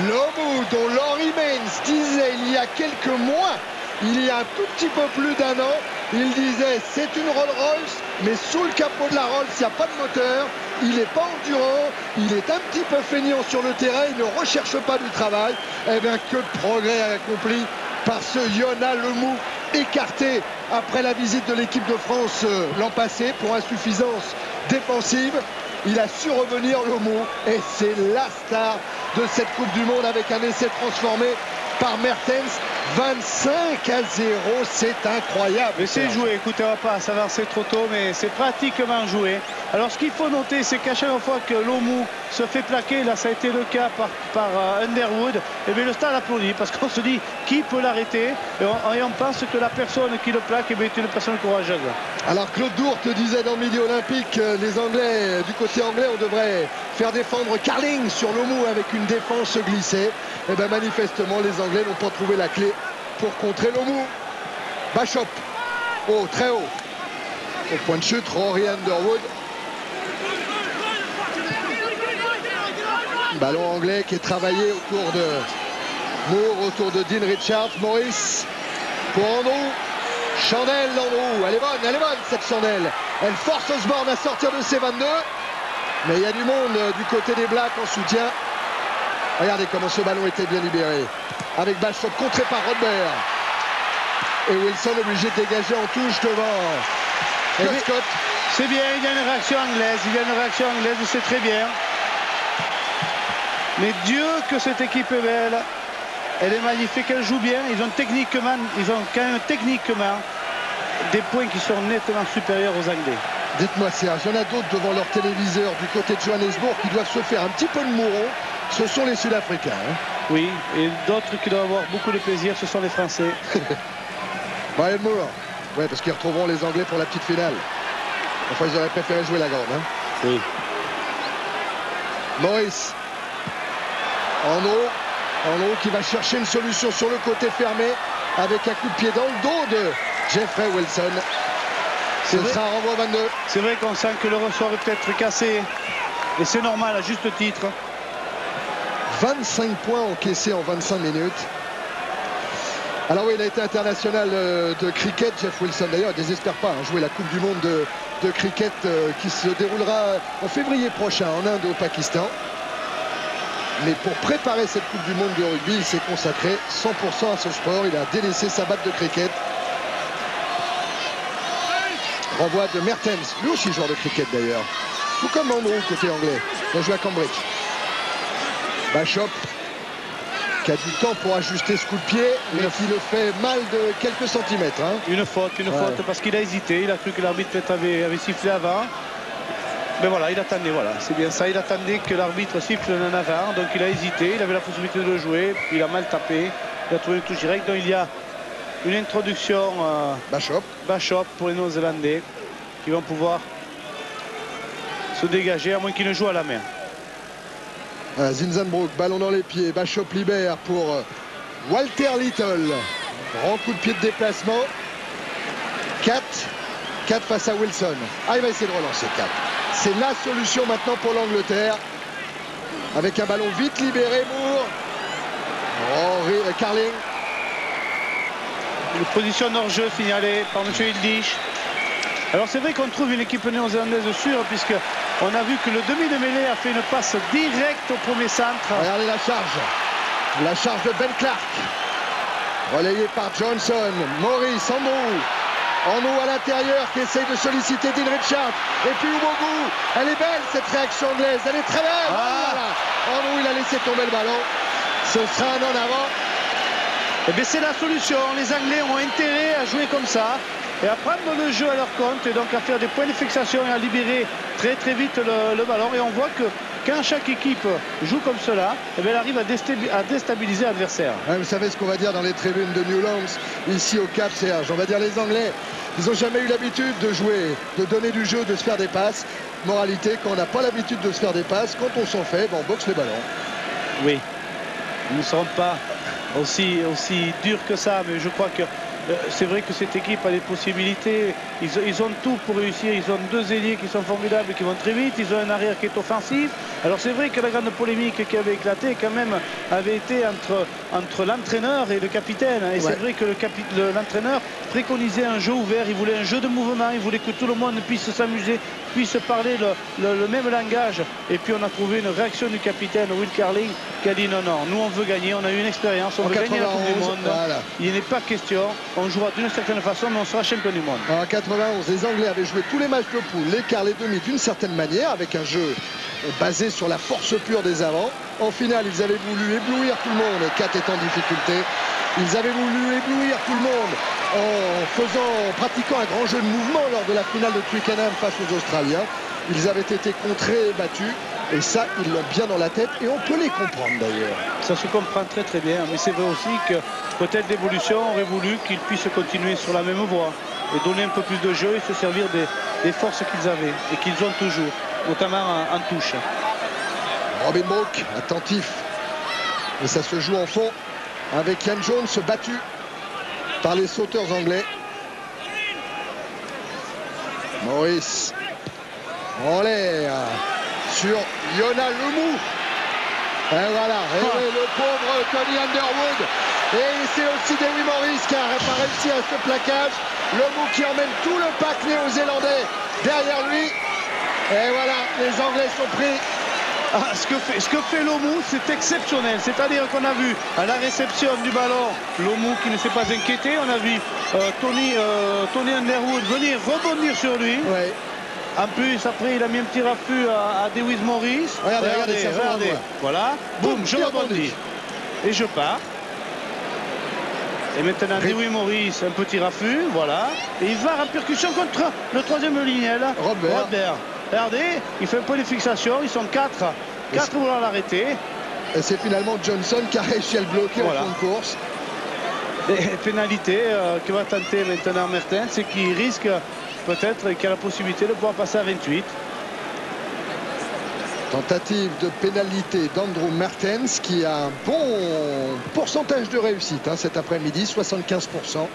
Lomou, dont Laurie Mains disait il y a quelques mois, il y a un tout petit peu plus d'1 an, il disait c'est une Rolls-Royce, mais sous le capot de la Rolls, il n'y a pas de moteur, il n'est pas endurant, il est un petit peu feignant sur le terrain, il ne recherche pas du travail. Eh bien, que de progrès accompli par ce Yona Lomou, écarté après la visite de l'équipe de France l'an passé pour insuffisance défensive. Il a su revenir Lomou et c'est la star de cette Coupe du Monde avec un essai transformé par Mertens. 25-0, c'est incroyable. Mais c'est joué, écoutez, on va pas s'avancer trop tôt, mais c'est pratiquement joué. Alors ce qu'il faut noter, c'est qu'à chaque fois que Lomou se fait plaquer, là ça a été le cas par Underwood, et bien le stade applaudit parce qu'on se dit qui peut l'arrêter, et on pense que la personne qui le plaque est une personne courageuse. Alors Claude Dourte le disait dans le Midi Olympique, les Anglais, du côté anglais, on devrait faire défendre Carling sur Lomou avec une défense glissée. Et bien manifestement les Anglais n'ont pas trouvé la clé pour contrer Lomou. Bachop, oh très haut, au point de chute Rory Underwood. Ballon anglais qui est travaillé autour de Moore, autour de Dean Richards. Morris pour Andrew. Chandelle d'Andrew, elle est bonne cette chandelle. Elle force Osborne à sortir de ses 22. Mais il y a du monde du côté des Blacks en soutien. Regardez comment ce ballon était bien libéré. Avec Bachop contré par Rodber. Et Wilson obligé de dégager en touche devant Scott. C'est bien, il y a une réaction anglaise. C'est très bien. Mais Dieu que cette équipe est belle. Elle est magnifique, elle joue bien. Ils ont quand même techniquement des points qui sont nettement supérieurs aux Anglais. Dites-moi Serge, il y en a d'autres devant leur téléviseur du côté de Johannesburg qui doivent se faire un petit peu de mouron. Ce sont les Sud-Africains. Hein. Oui, et d'autres qui doivent avoir beaucoup de plaisir, ce sont les Français. Brian Moore. Ouais, parce qu'ils retrouveront les Anglais pour la petite finale. Enfin, ils auraient préféré jouer la grande. Hein. Oui. Morris. Andrew qui va chercher une solution sur le côté fermé avec un coup de pied dans le dos de Jeffrey Wilson. Ce sera un renvoi 22. C'est vrai qu'on sent que le ressort est peut-être cassé. Et c'est normal, à juste titre. 25 points encaissés en 25 minutes. Alors oui, il a été international de cricket, Jeff Wilson. D'ailleurs, il ne désespère pas jouer la Coupe du Monde de cricket qui se déroulera en février prochain en Inde et au Pakistan. Mais pour préparer cette Coupe du Monde de rugby, il s'est consacré 100% à ce sport. Il a délaissé sa batte de cricket. Renvoi de Mertens, lui aussi joueur de cricket d'ailleurs. Tout comme Andrew côté anglais. Il a joué à Cambridge. Bachop qui a du temps pour ajuster ce coup de pied, mais qui le fait mal de quelques centimètres. Hein. Une faute parce qu'il a hésité. Il a cru que l'arbitre peut-être avait sifflé avant. Mais voilà, il attendait, voilà, c'est bien ça. Il attendait que l'arbitre siffle en avant. Donc il a hésité, il avait la possibilité de le jouer. Il a mal tapé. Il a trouvé une touche directe. Donc il y a une introduction Bachop pour les Néo-Zélandais qui vont pouvoir se dégager à moins qu'ils ne jouent à la main. Zinzanbroek, ballon dans les pieds, Bachop libère pour Walter Little. Grand coup de pied de déplacement. 4 face à Wilson. Ah, il va essayer de relancer 4. C'est la solution maintenant pour l'Angleterre. Avec un ballon vite libéré, Moore. Carling. Une position hors-jeu signalée par M. Hildish. Alors c'est vrai qu'on trouve une équipe néo-zélandaise sûre, puisque on a vu que le demi de mêlée a fait une passe directe au premier centre. Regardez la charge. La charge de Ben Clark. Relayé par Johnson. Morris, Andrew à l'intérieur qui essaye de solliciter Dean Richards. Et puis Ubogu. Elle est belle cette réaction anglaise. Elle est très belle. Voilà. Andrew, il a laissé tomber le ballon. Ce sera un en avant. Eh bien c'est la solution. Les Anglais ont intérêt à jouer comme ça et à prendre le jeu à leur compte et donc à faire des points de fixation et à libérer très vite le ballon. Et on voit que quand chaque équipe joue comme cela, eh bien, elle arrive à déstabiliser l'adversaire. Ouais, vous savez ce qu'on va dire dans les tribunes de Newlands, ici au Cap Serge. On va dire les Anglais, ils n'ont jamais eu l'habitude de jouer, de donner du jeu, de se faire des passes. Moralité, quand on n'a pas l'habitude de se faire des passes, quand on s'en fait, ben, on boxe les ballons. Oui, nous ne serons pas aussi durs que ça, mais je crois que c'est vrai que cette équipe a des possibilités. Ils ont tout pour réussir. Ils ont deux ailiers qui sont formidables, qui vont très vite. Ils ont un arrière qui est offensif. Alors c'est vrai que la grande polémique qui avait éclaté quand même avait été entre l'entraîneur et le capitaine. Et c'est vrai que l'entraîneur préconisait un jeu ouvert. Il voulait un jeu de mouvement. Il voulait que tout le monde puisse s'amuser, puisse parler le même langage. Et puis on a trouvé une réaction du capitaine Will Carling qui a dit non, nous on veut gagner. On a eu une expérience. On veut gagner la Coupe du Monde. Voilà. Il n'est pas question. On jouera d'une certaine façon, mais on sera champion du monde. En 91, les Anglais avaient joué tous les matchs de poule, les quarts, les demi, d'une certaine manière, avec un jeu basé sur la force pure des avants. En finale, ils avaient voulu éblouir tout le monde, 4 étant en difficulté. Ils avaient voulu éblouir tout le monde en pratiquant un grand jeu de mouvement lors de la finale de Twickenham face aux Australiens. Ils avaient été contrés et battus. Et ça, ils l'ont bien dans la tête et on peut les comprendre d'ailleurs. Ça se comprend très bien, mais c'est vrai aussi que peut-être l'évolution aurait voulu qu'ils puissent continuer sur la même voie et donner un peu plus de jeu et se servir des forces qu'ils avaient et qu'ils ont toujours, notamment en touche. Robin Brook, attentif. Et ça se joue en fond avec Ian Jones battu par les sauteurs anglais. Morris en l'air sur Yona Lemou. Et voilà, et le pauvre Tony Underwood. Et c'est aussi Dewi Morris qui n'a pas réussi à ce plaquage. Lemou qui emmène tout le pack néo-zélandais derrière lui. Et voilà, les Anglais sont pris. Ce que fait Lemou, c'est exceptionnel. C'est-à-dire qu'on a vu à la réception du ballon Lemou qui ne s'est pas inquiété. On a vu Tony Underwood venir rebondir sur lui. Ouais. En plus, après, il a mis un petit raffut à Dewi Morris. Regardez. Voilà. Boum, je rebondis. Et je pars. Et maintenant, Dewi Morris, un petit raffut. Voilà. Et il va en percussion contre le troisième lignel. Robert. Regardez, il fait un point de fixation. Ils sont 4. 4 voulant l'arrêter. Et c'est finalement Johnson qui a réussi à le bloquer en fin de course. Et pénalité que va tenter maintenant Mertens, c'est qu'il risque peut-être qu'il a la possibilité de pouvoir passer à 28. Tentative de pénalité d'Andrew Mertens qui a un bon pourcentage de réussite cet après-midi, 75%.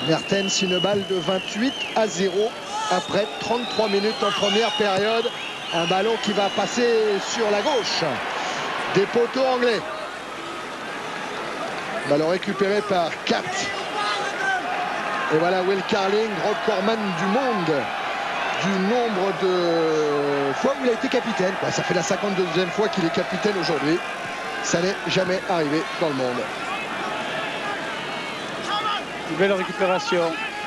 Mertens, une balle de 28-0 après 33 minutes en première période. Un ballon qui va passer sur la gauche des poteaux anglais. Ballon récupéré par Kat. Et voilà Will Carling, recordman du monde du nombre de fois où il a été capitaine. Ça fait la 52e fois qu'il est capitaine aujourd'hui. Ça n'est jamais arrivé dans le monde. Une belle récupération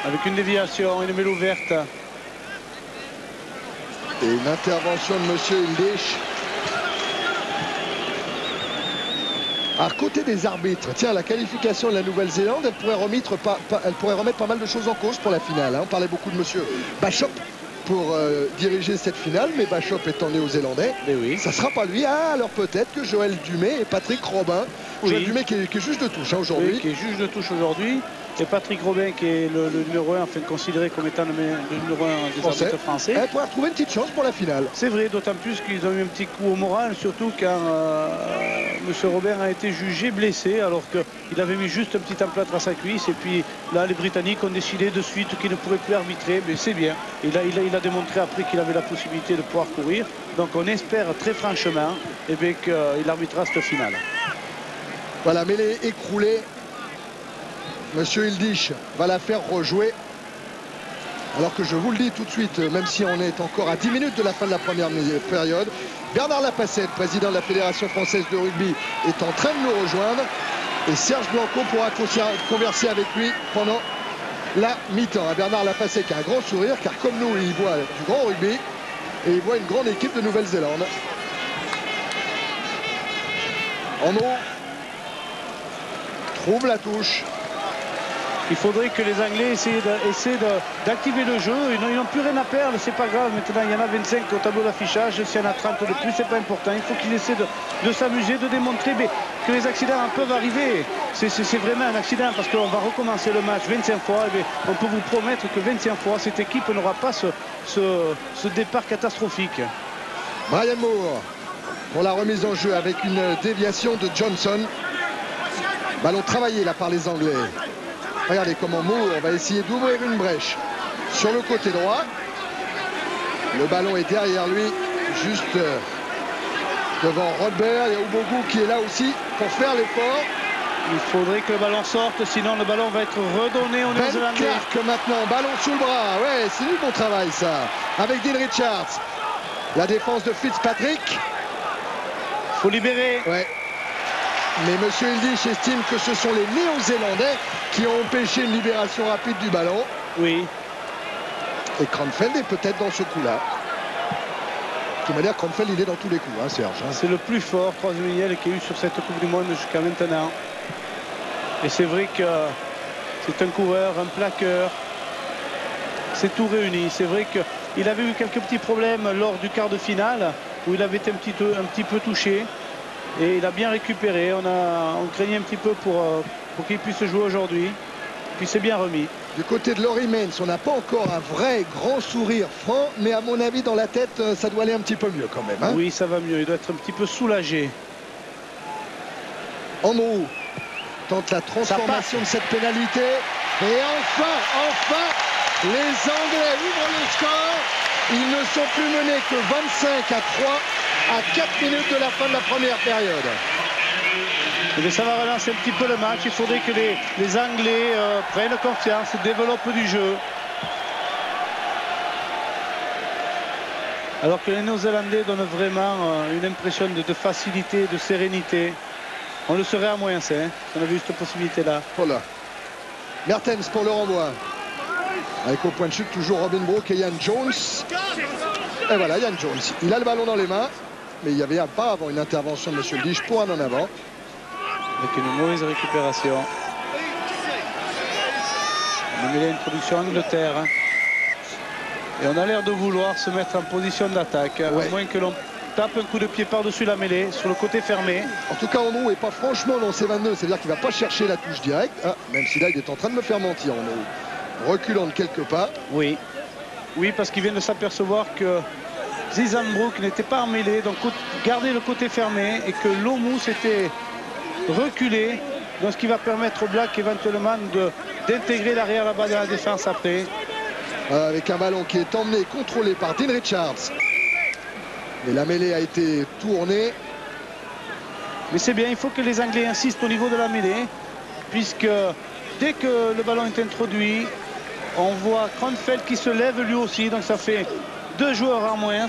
avec une déviation, une mêlée ouverte. Et une intervention de monsieur Ildish. À côté des arbitres, tiens, la qualification de la Nouvelle-Zélande, elle pourrait remettre pas mal de choses en cause pour la finale. On parlait beaucoup de monsieur Bachop pour diriger cette finale, mais Bachop étant néo-zélandais, oui. Ça sera pas lui. Ah, alors peut-être que Joël Dumais et Patrick Robin, oui. Joël Dumais qui est juge de touche aujourd'hui. Oui, qui est juge de touche aujourd'hui. Et Patrick Robin qui est le numéro 1, enfin considéré comme étant le numéro 1 des arbitres français. Elle pourrait retrouver une petite chance pour la finale. C'est vrai, d'autant plus qu'ils ont eu un petit coup au moral, surtout quand M. Robin a été jugé blessé, alors qu'il avait mis juste un petit emplâtre à sa cuisse. Et puis là, les Britanniques ont décidé de suite qu'ils ne pourraient plus arbitrer, mais c'est bien. Il a démontré après qu'il avait la possibilité de pouvoir courir. Donc on espère très franchement qu'il arbitrera cette finale. Voilà, mêlée écroulée. Monsieur Ildish va la faire rejouer. Alors que je vous le dis tout de suite, même si on est encore à 10 minutes de la fin de la première période, Bernard Lapassette, président de la Fédération française de rugby, est en train de nous rejoindre. Et Serge Blanco pourra converser avec lui pendant la mi-temps. Bernard Lapassette qui a un grand sourire, car comme nous, il voit du grand rugby et il voit une grande équipe de Nouvelle-Zélande. En haut, trouve la touche. Il faudrait que les Anglais essaient d'activer le jeu. Ils n'ont plus rien à perdre, c'est pas grave. Maintenant, il y en a 25 au tableau d'affichage. S'il y en a 30 de plus, c'est pas important. Il faut qu'ils essaient de s'amuser, de démontrer que les accidents peuvent arriver. C'est vraiment un accident parce qu'on va recommencer le match 25 fois. Et on peut vous promettre que 25 fois, cette équipe n'aura pas ce départ catastrophique. Brian Moore pour la remise en jeu avec une déviation de Johnson. Ballon travaillé là par les Anglais. Regardez comment Moore va essayer d'ouvrir une brèche sur le côté droit. Le ballon est derrière lui, juste devant Rodbert. Il y a Ubogu qui est là aussi pour faire l'effort. Il faudrait que le ballon sorte, sinon le ballon va être redonné au Néo-Zélandais. Ben Clark maintenant, ballon sous le bras. Ouais, c'est du bon travail ça. Avec Dean Richards. La défense de Fitzpatrick. Il faut libérer. Ouais. Mais M. Ildish estime que ce sont les Néo-Zélandais qui ont empêché une libération rapide du ballon. Oui. Et Kronfeld est peut-être dans ce coup-là. De toute manière, Kronfeld, il est dans tous les coups, hein, Serge. C'est le plus fort, troisième qu'il y a eu sur cette Coupe du Monde jusqu'à maintenant. Et c'est vrai que c'est un coureur, un plaqueur. C'est tout réuni. C'est vrai qu'il avait eu quelques petits problèmes lors du quart de finale, où il avait été un petit peu touché. Et il a bien récupéré. On craignait un petit peu pour qu'il puisse jouer aujourd'hui. Puis c'est bien remis. Du côté de Laurie Mains, on n'a pas encore un vrai grand sourire franc, mais à mon avis, dans la tête, ça doit aller un petit peu mieux quand même. Hein. Oui, ça va mieux. Il doit être un petit peu soulagé. Andrew tente la transformation de cette pénalité. Et enfin, les Anglais ouvrent le score. Ils ne sont plus menés que 25 à 3 à 4 minutes de la fin de la première période. Mais ça va relancer un petit peu le match. Il faudrait que les Anglais prennent confiance, développent du jeu. Alors que les Néo-Zélandais donnent vraiment une impression de facilité, de sérénité. On le serait à moins, si on avait eu cette possibilité-là. Voilà. Mertens pour le renvoi. Avec au point de chute toujours Robin Brook et Ian Jones. Et voilà, Ian Jones. Il a le ballon dans les mains. Mais il y avait auparavant une intervention de M. Ildish pour un en avant. Avec une mauvaise récupération. On a mis l'introduction Angleterre. Et on a l'air de vouloir se mettre en position d'attaque. Ouais. À moins que l'on tape un coup de pied par-dessus la mêlée, sur le côté fermé. En tout cas, Andrew n'est pas franchement lancé 22. C'est-à-dire qu'il ne va pas chercher la touche directe. Ah, même si là, il est en train de me faire mentir, Andrew. Reculant de quelques pas. Oui. Oui, parce qu'il vient de s'apercevoir que Zizanbrook n'était pas en mêlée, donc garder le côté fermé et que Lomu s'était reculé, donc ce qui va permettre au Black éventuellement d'intégrer l'arrière là-bas dans la défense après. Avec un ballon qui est emmené, contrôlé par Dean Richards. Et la mêlée a été tournée. Mais c'est bien, il faut que les Anglais insistent au niveau de la mêlée, puisque dès que le ballon est introduit, on voit Kronfeld qui se lève lui aussi, donc ça fait 2 joueurs en moins.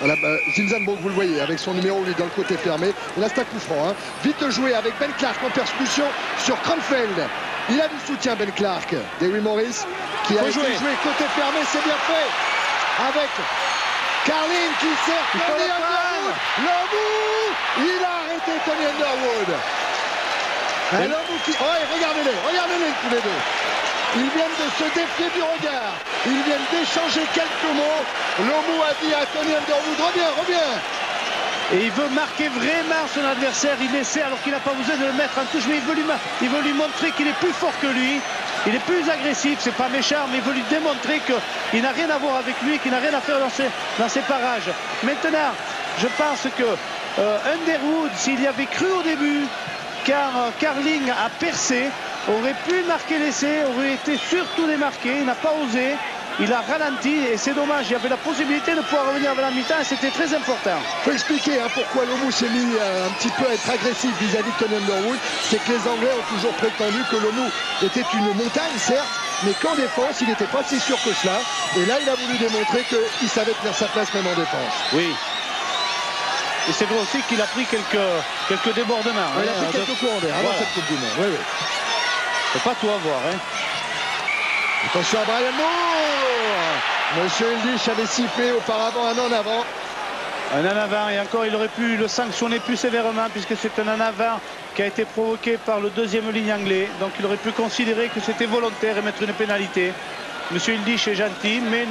Voilà, Zinzanburg, vous le voyez, avec son numéro lui dans le côté fermé. Et là c'est un coup franc, hein. Vite joué avec Ben Clark en percussion sur Kronfeld. Il a du soutien, Ben Clark. Dewey Morris qui a été joué côté fermé, c'est bien fait. Avec Carlin qui sert Tony Underwood. Le bout, il a arrêté Tony Underwood. Et le bout qui... Oh, regardez-les tous les deux. Ils viennent de se défier du regard. Ils viennent d'échanger quelques mots. Lomu a dit à Tony Underwood, reviens. Et il veut marquer vraiment son adversaire. Il essaie alors qu'il n'a pas besoin de le mettre en touche. Mais il veut lui montrer qu'il est plus fort que lui. Il est plus agressif. C'est pas méchant, mais il veut lui démontrer qu'il n'a rien à voir avec lui, qu'il n'a rien à faire dans ses parages. Maintenant, je pense que Underwood, s'il y avait cru au début, car Carling a percé, aurait pu marquer l'essai, aurait été surtout démarqué. Il n'a pas osé, il a ralenti et c'est dommage. Il y avait la possibilité de pouvoir revenir avant la mi-temps et c'était très important. Il faut expliquer pourquoi Lomu s'est mis un petit peu à être agressif vis-à-vis de Tony Underwood. C'est que les Anglais ont toujours prétendu que Lomu était une montagne, certes, mais qu'en défense, il n'était pas si sûr que cela. Et là, il a voulu démontrer qu'il savait tenir sa place même en défense. Oui. Et c'est vrai aussi qu'il a pris quelques débordements. Il a pris quelques coups en l'air avant cette Coupe du Monde. Oui. Faut pas tout avoir, hein. Attention à Brian Moore. Monsieur Ildish avait sifflé auparavant un en avant. Un en avant, et encore il aurait pu le sanctionner plus sévèrement puisque c'est un en avant qui a été provoqué par le deuxième ligne anglais. Donc il aurait pu considérer que c'était volontaire et mettre une pénalité. Monsieur Ildish est gentil, mais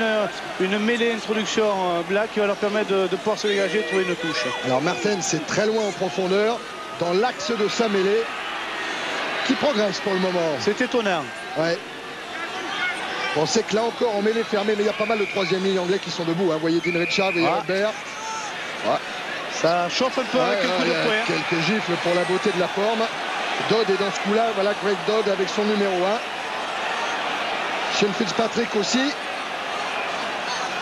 une mêlée introduction black qui va leur permettre de pouvoir se dégager et trouver une touche. Alors Martens c'est très loin en profondeur dans l'axe de sa mêlée qui progresse pour le moment. C'est étonnant. Ouais. On sait que là encore en mêlée fermée, mais il y a pas mal de troisième ligne anglais qui sont debout. Vous voyez Dean Richard et Albert. Ouais. Ça chauffe un peu avec un coup de poing. Quelques gifles pour la beauté de la forme. Dodd est dans ce coup-là. Voilà Greg Dodd avec son numéro 1. Shane Fitzpatrick aussi.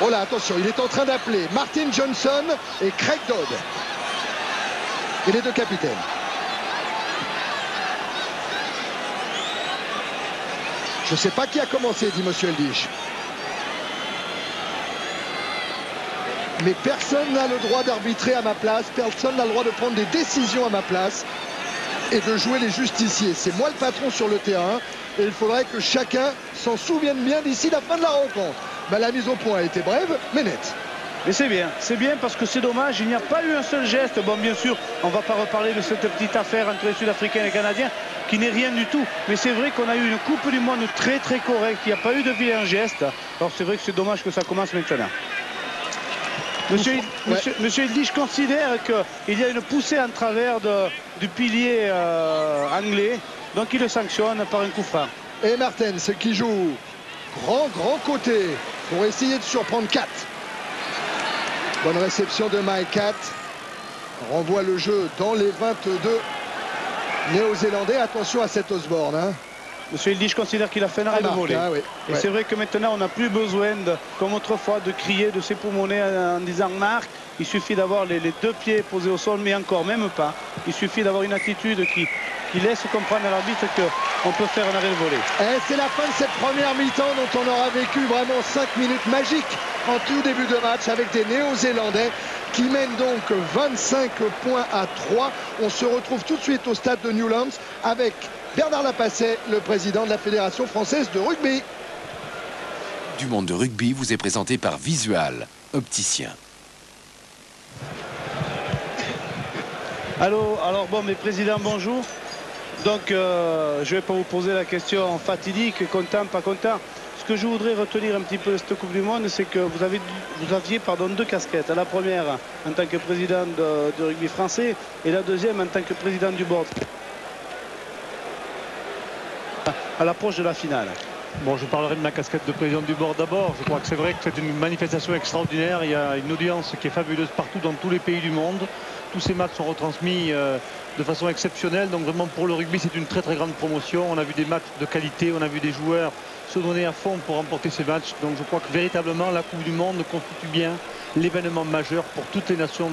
Oh là, attention, il est en train d'appeler Martin Johnson et Craig Dodd. Et les deux capitaines. Je ne sais pas qui a commencé, dit Monsieur Ildish. Mais personne n'a le droit d'arbitrer à ma place. Personne n'a le droit de prendre des décisions à ma place et de jouer les justiciers. C'est moi le patron sur le terrain. Et il faudrait que chacun s'en souvienne bien d'ici la fin de la rencontre. La mise au point a été brève, mais nette. Mais c'est bien parce que c'est dommage, il n'y a pas eu un seul geste. Bon, bien sûr, on ne va pas reparler de cette petite affaire entre les Sud-Africains et les Canadiens, qui n'est rien du tout. Mais c'est vrai qu'on a eu une Coupe du Monde très très correcte, il n'y a pas eu de vilain geste. Alors c'est vrai que c'est dommage que ça commence maintenant. Monsieur Ildish considère qu'il y a une poussée en travers du pilier anglais, donc il le sanctionne par un coup franc. Et Martens qui joue grand côté pour essayer de surprendre Cat. Bonne réception de Mike Cat. Renvoie le jeu dans les 22 néo-zélandais. Attention à cet Osborne. Hein. Monsieur Ildish considère qu'il a fait un arrêt de volée. Oui. Et c'est vrai que maintenant on n'a plus besoin, comme autrefois, de crier, de s'époumoner en disant marque. Il suffit d'avoir les deux pieds posés au sol, mais encore même pas. Il suffit d'avoir une attitude qui laisse comprendre à l'arbitre qu'on peut faire un arrêt de volée. Et c'est la fin de cette première mi-temps dont on aura vécu vraiment 5 minutes magiques en tout début de match avec des Néo-Zélandais qui mènent donc 25 points à 3. On se retrouve tout de suite au stade de Newlands avec Bernard Lapasset, le président de la Fédération française de rugby. Du monde de rugby vous est présenté par Visual, opticien. Allô, alors bon, mes présidents, bonjour. Donc, je ne vais pas vous poser la question fatidique, content, pas content. Ce que je voudrais retenir un petit peu de cette Coupe du Monde, c'est que vous aviez deux casquettes. La première en tant que président de rugby français et la deuxième en tant que président du board. À l'approche de la finale. Bon, je parlerai de ma casquette de président du board d'abord. Je crois que c'est vrai que c'est une manifestation extraordinaire. Il y a une audience qui est fabuleuse partout dans tous les pays du monde. Tous ces matchs sont retransmis de façon exceptionnelle. Donc vraiment pour le rugby, c'est une très très grande promotion. On a vu des matchs de qualité, on a vu des joueurs se donner à fond pour remporter ces matchs. Donc je crois que véritablement la Coupe du Monde constitue bien l'événement majeur pour toutes les nations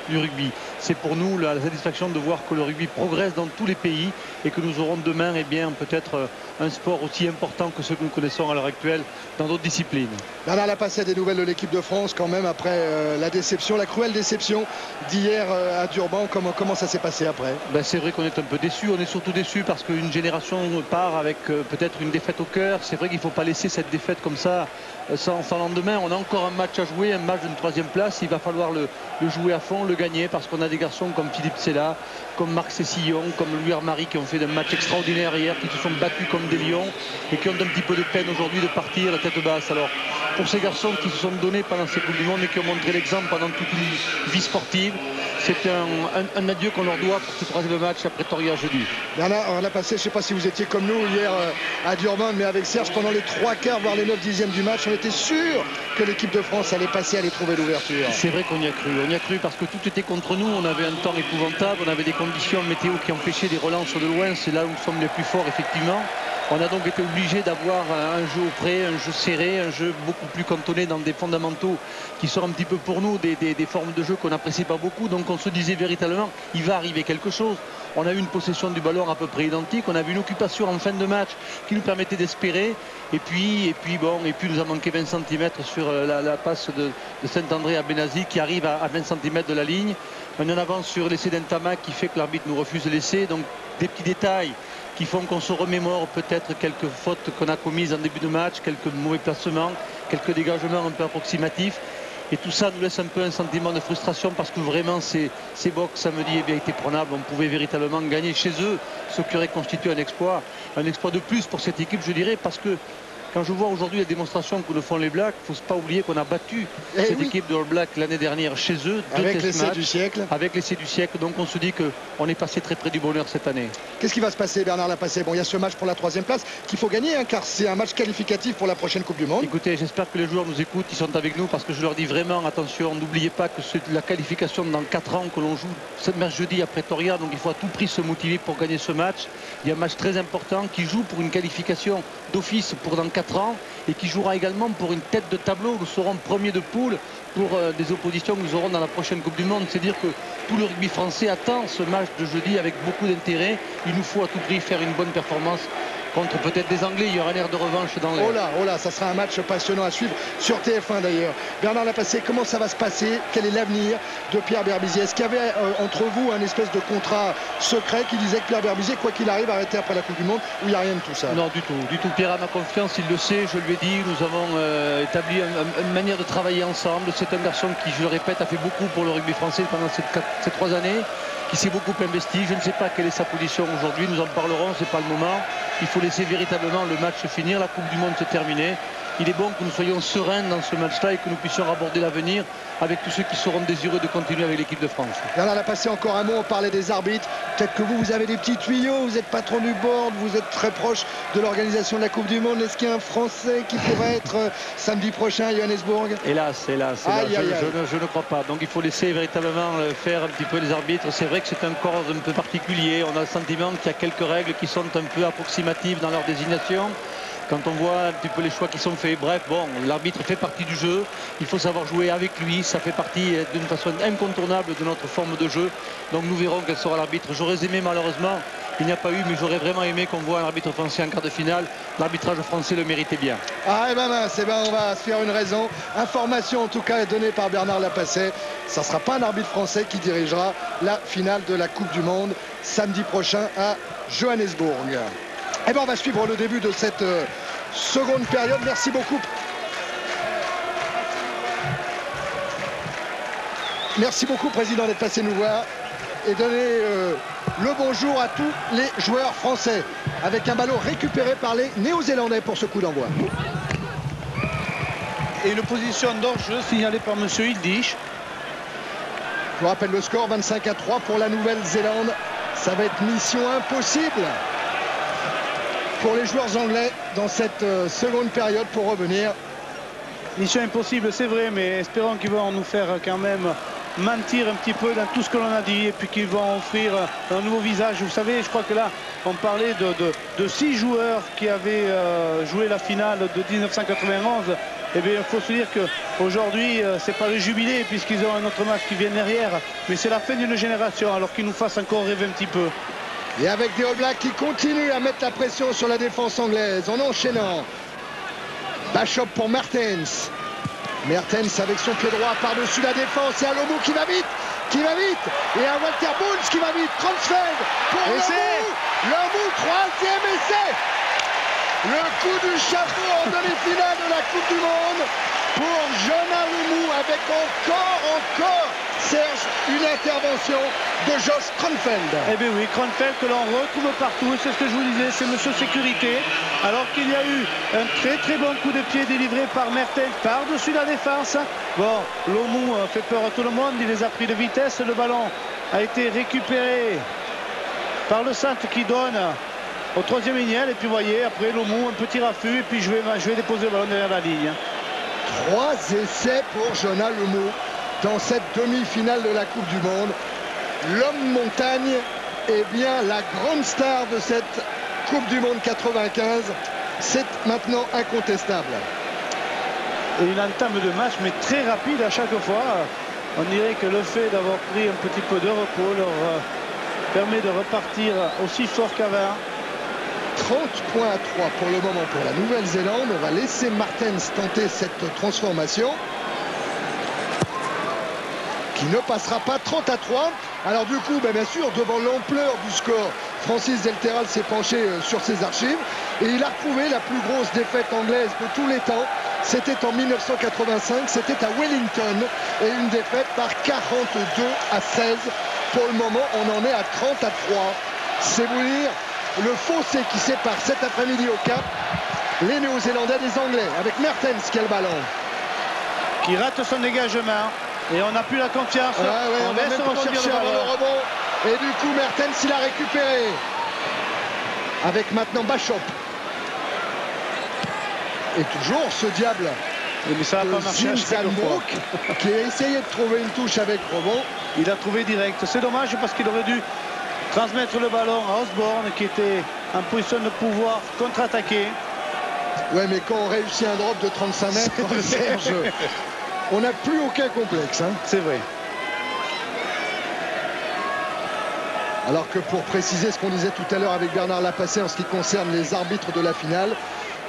du rugby. C'est pour nous la satisfaction de voir que le rugby progresse dans tous les pays et que nous aurons demain peut-être un sport aussi important que ceux que nous connaissons à l'heure actuelle dans d'autres disciplines. Bernard Lapasset, des nouvelles de l'équipe de France quand même après la déception, la cruelle déception d'hier à Durban. Comment ça s'est passé après? C'est vrai qu'on est un peu déçu. On est surtout déçu parce qu'une génération part avec peut-être une défaite au cœur. C'est vrai qu'il ne faut pas laisser cette défaite comme ça sans lendemain. On a encore un match à jouer, un match d'une 3e place. Il va falloir le jouer à fond, le gagner, parce qu'on a des garçons comme Philippe Sella, comme Marc Cessillon, comme Louis Armari qui ont fait un match extraordinaire hier, qui se sont battus comme des lions et qui ont un petit peu de peine aujourd'hui de partir la tête basse. Alors pour ces garçons qui se sont donnés pendant ces Coupes du Monde et qui ont montré l'exemple pendant toute une vie sportive, c'est un adieu qu'on leur doit pour ce 3e match à Pretoria jeudi. Bernard Lapasset, je ne sais pas si vous étiez comme nous hier à Durban, mais avec Serge, pendant les 3/4, voire les 9/10 du match, on était sûr que l'équipe de France allait passer, allait trouver l'ouverture. C'est vrai qu'on y a cru. On y a cru parce que tout était contre nous. On avait un temps épouvantable, on avait des conditions météo qui empêchaient des relances de loin. C'est là où nous sommes les plus forts, effectivement. On a donc été obligé d'avoir un jeu au près, un jeu serré, un jeu beaucoup plus cantonné dans des fondamentaux qui sont un petit peu pour nous des formes de jeu qu'on n'apprécie pas beaucoup. Donc on se disait véritablement, il va arriver quelque chose. On a eu une possession du ballon à peu près identique. On a vu une occupation en fin de match qui nous permettait d'espérer. Et puis nous a manqué 20 cm sur la passe de Saint-André à Benazi qui arrive à 20 cm de la ligne. On en avance sur l'essai d'Entamac qui fait que l'arbitre nous refuse l'essai. Donc des petits détails qui font qu'on se remémore peut-être quelques fautes qu'on a commises en début de match, quelques mauvais placements, quelques dégagements un peu approximatifs. Et tout ça nous laisse un peu un sentiment de frustration parce que vraiment ces box samedi étaient prenables. On pouvait véritablement gagner chez eux, ce qui aurait constitué un exploit de plus pour cette équipe, je dirais, parce que quand je vois aujourd'hui les démonstrations que nous font les Blacks, il ne faut pas oublier qu'on a battu cette équipe de All Blacks l'année dernière chez eux. Avec l'essai du siècle. Avec l'essai du siècle. Donc on se dit qu'on est passé très près du bonheur cette année. Qu'est-ce qui va se passer, Bernard Lapasset? Bon, il y a ce match pour la 3e place qu'il faut gagner, car c'est un match qualificatif pour la prochaine Coupe du Monde. Écoutez, j'espère que les joueurs nous écoutent, ils sont avec nous, parce que je leur dis vraiment, attention, n'oubliez pas que c'est la qualification dans 4 ans que l'on joue ce mercredi à Pretoria. Donc il faut à tout prix se motiver pour gagner ce match. Il y a un match très important qui joue pour une qualification d'office pour dans 4 ans et qui jouera également pour une tête de tableau. Nous serons premiers de poule pour des oppositions que nous aurons dans la prochaine Coupe du Monde. C'est dire que tout le rugby français attend ce match de jeudi avec beaucoup d'intérêt. Il nous faut à tout prix faire une bonne performance contre peut-être des Anglais. Il y aura un air de revanche dans l'air. Oh là, ça sera un match passionnant à suivre sur TF1 d'ailleurs. Bernard Lapasset, comment ça va se passer? Quel est l'avenir de Pierre Berbizier? Est-ce qu'il y avait entre vous un espèce de contrat secret qui disait que Pierre Berbizier, quoi qu'il arrive, arrêtait après la Coupe du Monde, ou il n'y a rien de tout ça? Non, du tout. Pierre a ma confiance, il le sait, je lui ai dit. Nous avons établi une manière de travailler ensemble. C'est un garçon qui, je le répète, a fait beaucoup pour le rugby français pendant ces 3 années, qui s'est beaucoup investi. Je ne sais pas quelle est sa position aujourd'hui, nous en parlerons, c'est pas le moment. Il faut laisser véritablement le match se finir, la Coupe du Monde se terminer. Il est bon que nous soyons sereins dans ce match-là et que nous puissions aborder l'avenir avec tous ceux qui seront désireux de continuer avec l'équipe de France. Bernard Lapasset, encore un mot, on parlait des arbitres. Peut-être que vous avez des petits tuyaux, vous êtes patron du board, vous êtes très proche de l'organisation de la Coupe du Monde. Est-ce qu'il y a un Français qui pourrait être samedi prochain à Johannesburg? Hélas, je ne crois pas. Donc il faut laisser véritablement faire un petit peu les arbitres. C'est vrai que c'est un corps un peu particulier. On a le sentiment qu'il y a quelques règles qui sont un peu approximatives dans leur désignation. Quand on voit un petit peu les choix qui sont faits, bref, bon, l'arbitre fait partie du jeu, il faut savoir jouer avec lui, ça fait partie d'une façon incontournable de notre forme de jeu, donc nous verrons quel sera l'arbitre. J'aurais aimé, malheureusement, il n'y a pas eu, mais j'aurais vraiment aimé qu'on voit un arbitre français en quart de finale. L'arbitrage français le méritait bien. Ah, et ben mince, on va se faire une raison. Information en tout cas est donnée par Bernard Lapasset. Ça ne sera pas un arbitre français qui dirigera la finale de la Coupe du Monde samedi prochain à Johannesburg. Eh bien, on va suivre le début de cette seconde période. Merci beaucoup. Merci beaucoup, Président, d'être passé nous voir et donner le bonjour à tous les joueurs français avec un ballon récupéré par les Néo-Zélandais pour ce coup d'envoi. Et une position d'hors-jeu signalée par M. Hildish. Je vous rappelle le score, 25-3 pour la Nouvelle-Zélande. Ça va être mission impossible pour les joueurs anglais dans cette seconde période pour revenir. Mission impossible, c'est vrai, mais espérons qu'ils vont nous faire quand même mentir un petit peu dans tout ce que l'on a dit et puis qu'ils vont offrir un nouveau visage. Vous savez, je crois que là, on parlait de 6 joueurs qui avaient joué la finale de 1991. Eh bien, il faut se dire qu'aujourd'hui, c'est pas le jubilé puisqu'ils ont un autre match qui vient derrière, mais c'est la fin d'une génération, alors qu'ils nous fassent encore rêver un petit peu. Et avec des All Blacks qui continuent à mettre la pression sur la défense anglaise en enchaînant. Bachop pour Mertens. Mertens avec son pied droit par-dessus la défense et un Lomou qui va vite. Et un Walter Bulls qui va vite. Kronfeld pour Lomou, troisième essai. Le coup du chapeau en demi-finale de la Coupe du Monde pour Jonas Lomou avec encore, Serge, une intervention de Josh Kronfeld. Eh bien oui, Kronfeld que l'on retrouve partout, c'est ce que je vous disais, c'est monsieur sécurité. Alors qu'il y a eu un très bon coup de pied délivré par Mertens par-dessus la défense. Bon, Lomou fait peur à tout le monde, il les a pris de vitesse, le ballon a été récupéré par le centre qui donne au troisième lignel. Et puis vous voyez, après Lomou, un petit raffut, et puis je vais déposer le ballon derrière la ligne. 3 essais pour Jonas Lomou dans cette demi-finale de la Coupe du Monde. L'homme montagne est bien la grande star de cette Coupe du Monde 95. C'est maintenant incontestable. Et une entame de match, mais très rapide à chaque fois. On dirait que le fait d'avoir pris un petit peu de repos leur permet de repartir aussi fort qu'avant. 30 points à 3 pour le moment pour la Nouvelle-Zélande. On va laisser Mertens tenter cette transformation qui ne passera pas. 30 à 3. Alors du coup, bien sûr, devant l'ampleur du score, Francis Delteral s'est penché sur ses archives et il a retrouvé la plus grosse défaite anglaise de tous les temps. C'était en 1985, c'était à Wellington et une défaite par 42 à 16. Pour le moment, on en est à 30 à 3. C'est vous dire le fossé qui sépare cet après-midi au Cap les Néo-Zélandais des Anglais, avec Mertens qui a le ballon. Qui rate son dégagement. Et on n'a plus la confiance. On va même pas chercher avant le rebond. Et du coup, Mertens, il a récupéré. Avec maintenant Bachop. Et toujours ce diable mais ça n'a pas marché qui a essayé de trouver une touche avec rebond. Il a trouvé direct. C'est dommage parce qu'il aurait dû transmettre le ballon à Osborne qui était en position de pouvoir contre-attaquer. Ouais, mais quand on réussit un drop de 35 mètres, Serge, on n'a plus aucun complexe. Hein. C'est vrai. Alors que pour préciser ce qu'on disait tout à l'heure avec Bernard Lapassé en ce qui concerne les arbitres de la finale,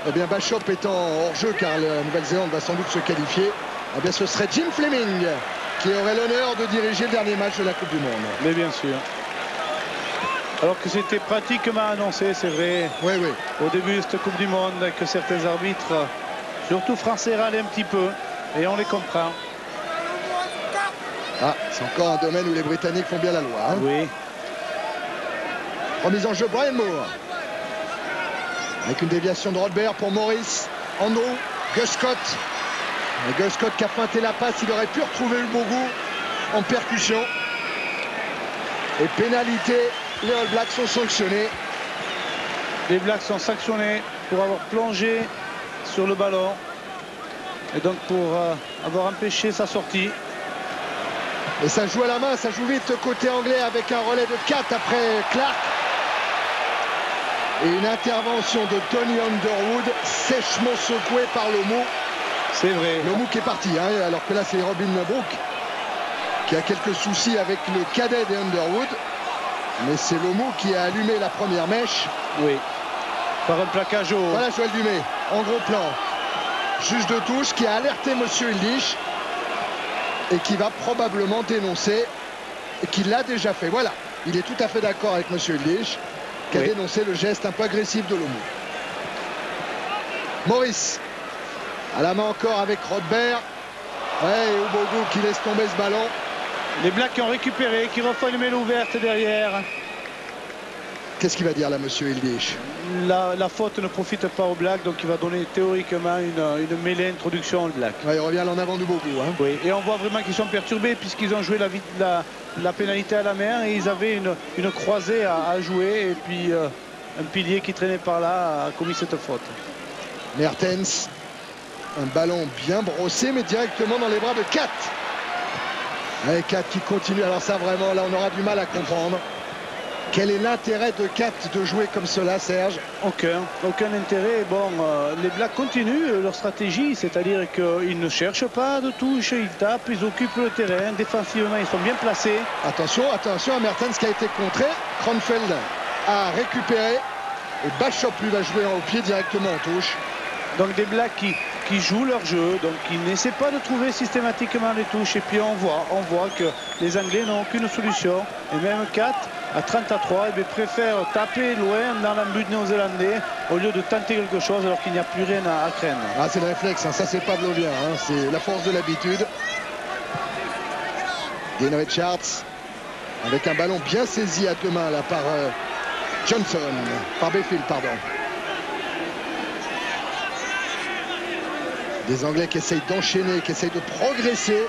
eh bien Bachop étant hors-jeu car la Nouvelle-Zélande va sans doute se qualifier, eh bien ce serait Jim Fleming qui aurait l'honneur de diriger le dernier match de la Coupe du Monde. Mais bien sûr. Alors que c'était pratiquement annoncé, c'est vrai, oui. Au début de cette Coupe du Monde, que certains arbitres, surtout français, râlaient un petit peu. Et on les comprend. Ah, c'est encore un domaine où les Britanniques font bien la loi. Hein. Oui. Remise en jeu, Brian Moore. Avec une déviation de Rodbert pour Maurice. Andrew, Gus Scott. Et Gus Scott qui a pointé la passe, il aurait pu retrouver le Bougou en percussion. Et pénalité, les All Blacks sont sanctionnés. Les Blacks sont sanctionnés pour avoir plongé sur le ballon. Et donc pour avoir empêché sa sortie. Et ça joue à la main, ça joue vite côté anglais avec un relais de 4 après Clark. Et une intervention de Tony Underwood sèchement secouée par Lomou. C'est vrai. Lomou qui est parti, hein, alors que là c'est Robin Brooke qui a quelques soucis avec le cadet des Underwood. Mais c'est Lomou qui a allumé la première mèche. Oui. Par un plaquage au... Voilà Joël Dumais, en gros plan. Juge de touche qui a alerté monsieur Ildish et qui va probablement dénoncer et qui l'a déjà fait. Voilà, il est tout à fait d'accord avec monsieur Ildish qui a dénoncé le geste un peu agressif de Lomou. Maurice à la main encore avec Rodbert. Ouais, et Ubogu qui laisse tomber ce ballon. Les Blacks qui ont récupéré, qui refont une mêlée ouverte derrière. Qu'est-ce qu'il va dire là, monsieur Ildish? La faute ne profite pas aux Blacks, donc il va donner théoriquement une mêlée introduction aux Blacks. Ouais, il revient à l'en avant du Bougou. Hein. Oui, et on voit vraiment qu'ils sont perturbés puisqu'ils ont joué la pénalité à la main et ils avaient une croisée à jouer. Et puis un pilier qui traînait par là a commis cette faute. Mertens, un ballon bien brossé mais directement dans les bras de Kat. Et 4 qui continue. Alors ça vraiment, là on aura du mal à comprendre. Quel est l'intérêt de 4 de jouer comme cela, Serge? Aucun intérêt. Bon, les Blacks continuent leur stratégie, c'est-à-dire qu'ils ne cherchent pas de touche, ils tapent, ils occupent le terrain. Défensivement, ils sont bien placés. Attention à Mertens qui a été contré. Kronfeld a récupéré. Et Bachop lui va jouer au pied directement en touche. Donc des Blacks qui jouent leur jeu, donc ils n'essaient pas de trouver systématiquement les touches. Et puis on voit que les Anglais n'ont aucune solution. Et même 4 à 30-3, ils préfèrent taper loin dans l'embut néo-zélandais au lieu de tenter quelque chose alors qu'il n'y a plus rien à craindre. Ah, c'est le réflexe, hein. Ça c'est pavlovien, hein. C'est la force de l'habitude. Dean Richards avec un ballon bien saisi à deux mains là par Johnson, par Bayfield, pardon. Des Anglais qui essayent d'enchaîner, qui essayent de progresser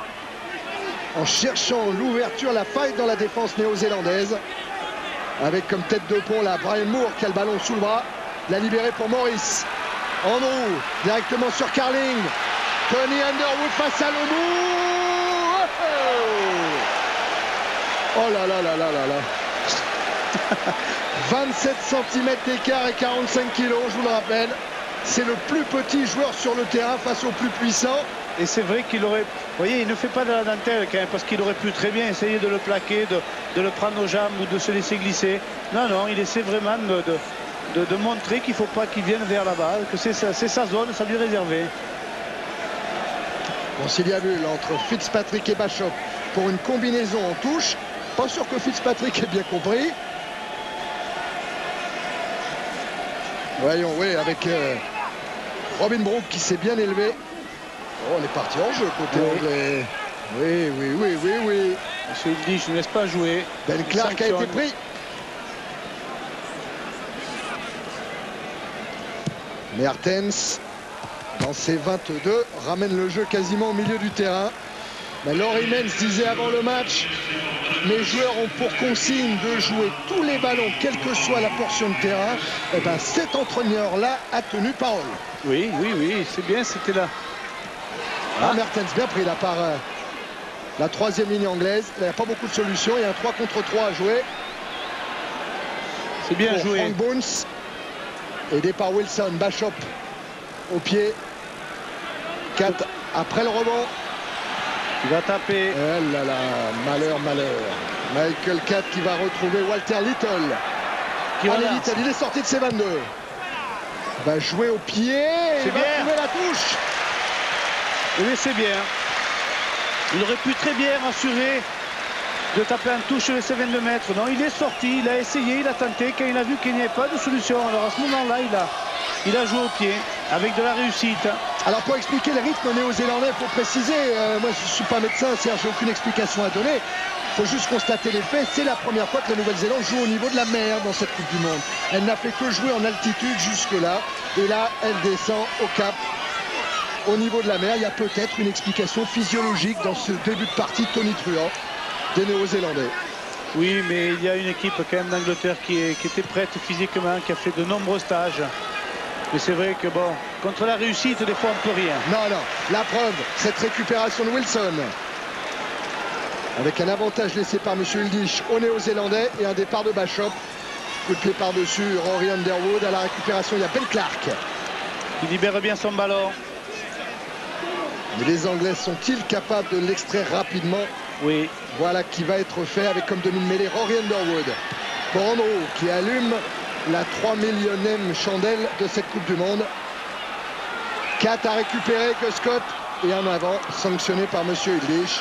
en cherchant l'ouverture, la faille dans la défense néo-zélandaise. Avec comme tête de pont là Brian Moore qui a le ballon sous le bras. La libéré pour Morris. Andrew directement sur Carling. Tony Underwood face à Lomou. Oh là là là là là là. 27 cm d'écart et 45 kg, je vous le rappelle. C'est le plus petit joueur sur le terrain face au plus puissant. Et c'est vrai qu'il aurait... Vous voyez, il ne fait pas de la dentelle quand même, parce qu'il aurait pu très bien essayer de le plaquer, de le prendre aux jambes ou de se laisser glisser. Non, non, il essaie vraiment de montrer qu'il ne faut pas qu'il vienne vers la balle, que c'est sa zone, ça lui est réservé. Conciliabule entre Fitzpatrick et Bachop pour une combinaison en touche. Pas sûr que Fitzpatrick ait bien compris. Voyons, oui, avec Robin Brook qui s'est bien élevé. Oh, on est parti en jeu côté anglais. Oui, oui, oui, oui, oui. Monsieur dit, je ne laisse pas jouer. Ben Clark a été pris. Mertens, dans ses 22, ramène le jeu quasiment au milieu du terrain. Mais Laurie Mens disait avant le match, mes joueurs ont pour consigne de jouer tous les ballons, quelle que soit la portion de terrain. Et ben cet entraîneur-là a tenu parole. Oui, oui, oui, c'est bien, c'était là. Ah, Mertens bien pris là par la troisième ligne anglaise. Il n'y a pas beaucoup de solutions. Il y a un 3 contre 3 à jouer. C'est bien joué. Frank Boons. Aidé par Wilson. Bachop au pied. 4 après le rebond. Il va taper. Oh là là, malheur, malheur. Michael 4 qui va retrouver Walter Little. Little, il est sorti de ses 22. Il va jouer au pied. Il va trouver la touche. Oui, c'est bien. Il aurait pu très bien assurer de taper en touche les 22 mètres. Non, il est sorti, il a essayé, il a tenté. Quand il a vu qu'il n'y avait pas de solution, alors à ce moment-là, il a joué au pied avec de la réussite. Alors pour expliquer le rythme néo-zélandais, il faut préciser, moi je ne suis pas médecin, Serge, j'ai aucune explication à donner. Il faut juste constater les faits. C'est la première fois que la Nouvelle-Zélande joue au niveau de la mer dans cette Coupe du Monde. Elle n'a fait que jouer en altitude jusque-là. Et là, elle descend au Cap. Au niveau de la mer, il y a peut-être une explication physiologique dans ce début de partie Tony Truant des Néo-Zélandais. Oui, mais il y a une équipe quand même d'Angleterre qui était prête physiquement, qui a fait de nombreux stages. Mais c'est vrai que bon, contre la réussite, des fois on ne peut rien. Non, non, la preuve, cette récupération de Wilson. Avec un avantage laissé par M. Hildish aux Néo-Zélandais et un départ de Bachop. Coup de pied par-dessus, Rory Underwood. À la récupération, il y a Ben Clark. Il libère bien son ballon. Mais les Anglais sont-ils capables de l'extraire rapidement? Oui. Voilà qui va être fait avec comme demi-mêlée Rory Underwood. Pour Andrew qui allume la 3 millionième chandelle de cette Coupe du Monde. 4 à récupérer que Scott et en avant sanctionné par M. Hildish.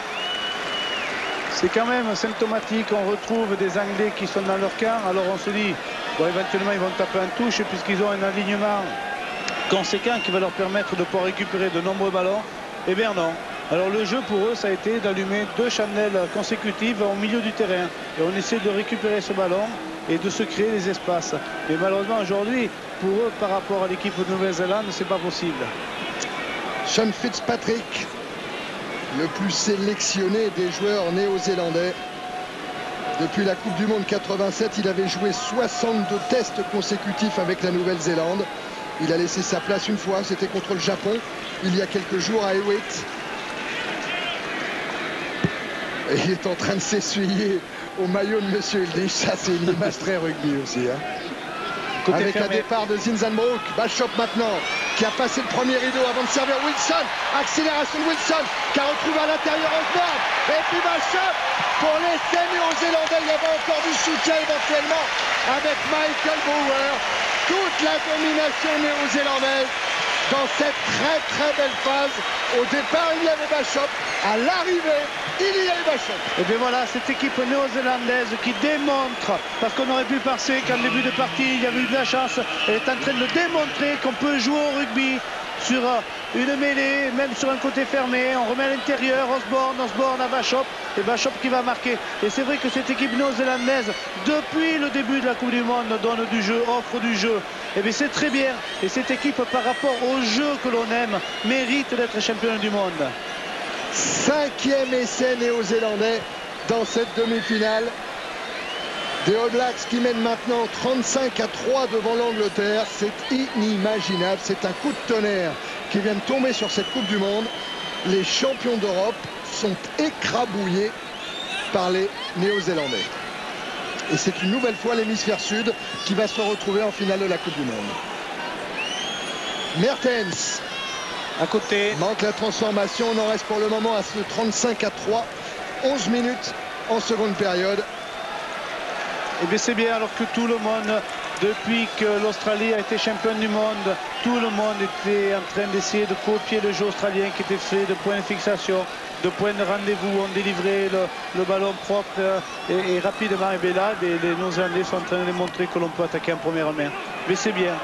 C'est quand même symptomatique, on retrouve des Anglais qui sont dans leur camp, alors on se dit, bon, éventuellement ils vont taper en touche puisqu'ils ont un alignement conséquent qui va leur permettre de pouvoir récupérer de nombreux ballons. Eh bien non. Alors le jeu pour eux, ça a été d'allumer 2 chandelles consécutives au milieu du terrain. Et on essaie de récupérer ce ballon et de se créer des espaces. Mais malheureusement aujourd'hui, pour eux, par rapport à l'équipe de Nouvelle-Zélande, c'est pas possible. Sean Fitzpatrick, le plus sélectionné des joueurs néo-zélandais. Depuis la Coupe du Monde 87, il avait joué 62 tests consécutifs avec la Nouvelle-Zélande. Il a laissé sa place une fois, c'était contre le Japon, il y a quelques jours à Hewitt. Et il est en train de s'essuyer au maillot de Monsieur Ildish. Ça, c'est une image très rugby aussi. Hein. Avec un départ de Zinzanbroek. Bachop maintenant, qui a passé le premier rideau avant de servir Wilson. Accélération de Wilson, qui a retrouvé à l'intérieur Osborne. Et puis Bachop, pour l'essai néo-zélandais, il y avait encore du soutien éventuellement avec Michael Brewer. Toute la domination néo-zélandaise dans cette très très belle phase. Au départ, il y avait Bachop. À l'arrivée, il y avait Bachop. Et bien voilà, cette équipe néo-zélandaise qui démontre, parce qu'on aurait pu penser qu'en début de partie, il y avait eu de la chance. Elle est en train de démontrer qu'on peut jouer au rugby sur une mêlée, même sur un côté fermé. On remet à l'intérieur, Osborne à Bachop, et Bachop qui va marquer. Et c'est vrai que cette équipe néo-zélandaise, depuis le début de la Coupe du Monde, donne du jeu, offre du jeu. Et bien c'est très bien. Et cette équipe, par rapport au jeu que l'on aime, mérite d'être championne du monde. 5e essai néo-zélandais dans cette demi-finale. Des All Blacks qui mènent maintenant 35-3 devant l'Angleterre. C'est inimaginable. C'est un coup de tonnerre qui vient de tomber sur cette Coupe du Monde. Les champions d'Europe sont écrabouillés par les Néo-Zélandais. Et c'est une nouvelle fois l'hémisphère sud qui va se retrouver en finale de la Coupe du Monde. Mertens à côté. Manque la transformation. On en reste pour le moment à ce 35-3. 11 minutes en seconde période. Et bien c'est bien, alors que tout le monde, depuis que l'Australie a été championne du monde, tout le monde était en train d'essayer de copier le jeu australien qui était fait de points de fixation, de points de rendez-vous. On délivrait le ballon propre et rapidement. Et bien là, les Néo-Zélandais sont en train de démontrer que l'on peut attaquer en première main. Mais c'est bien.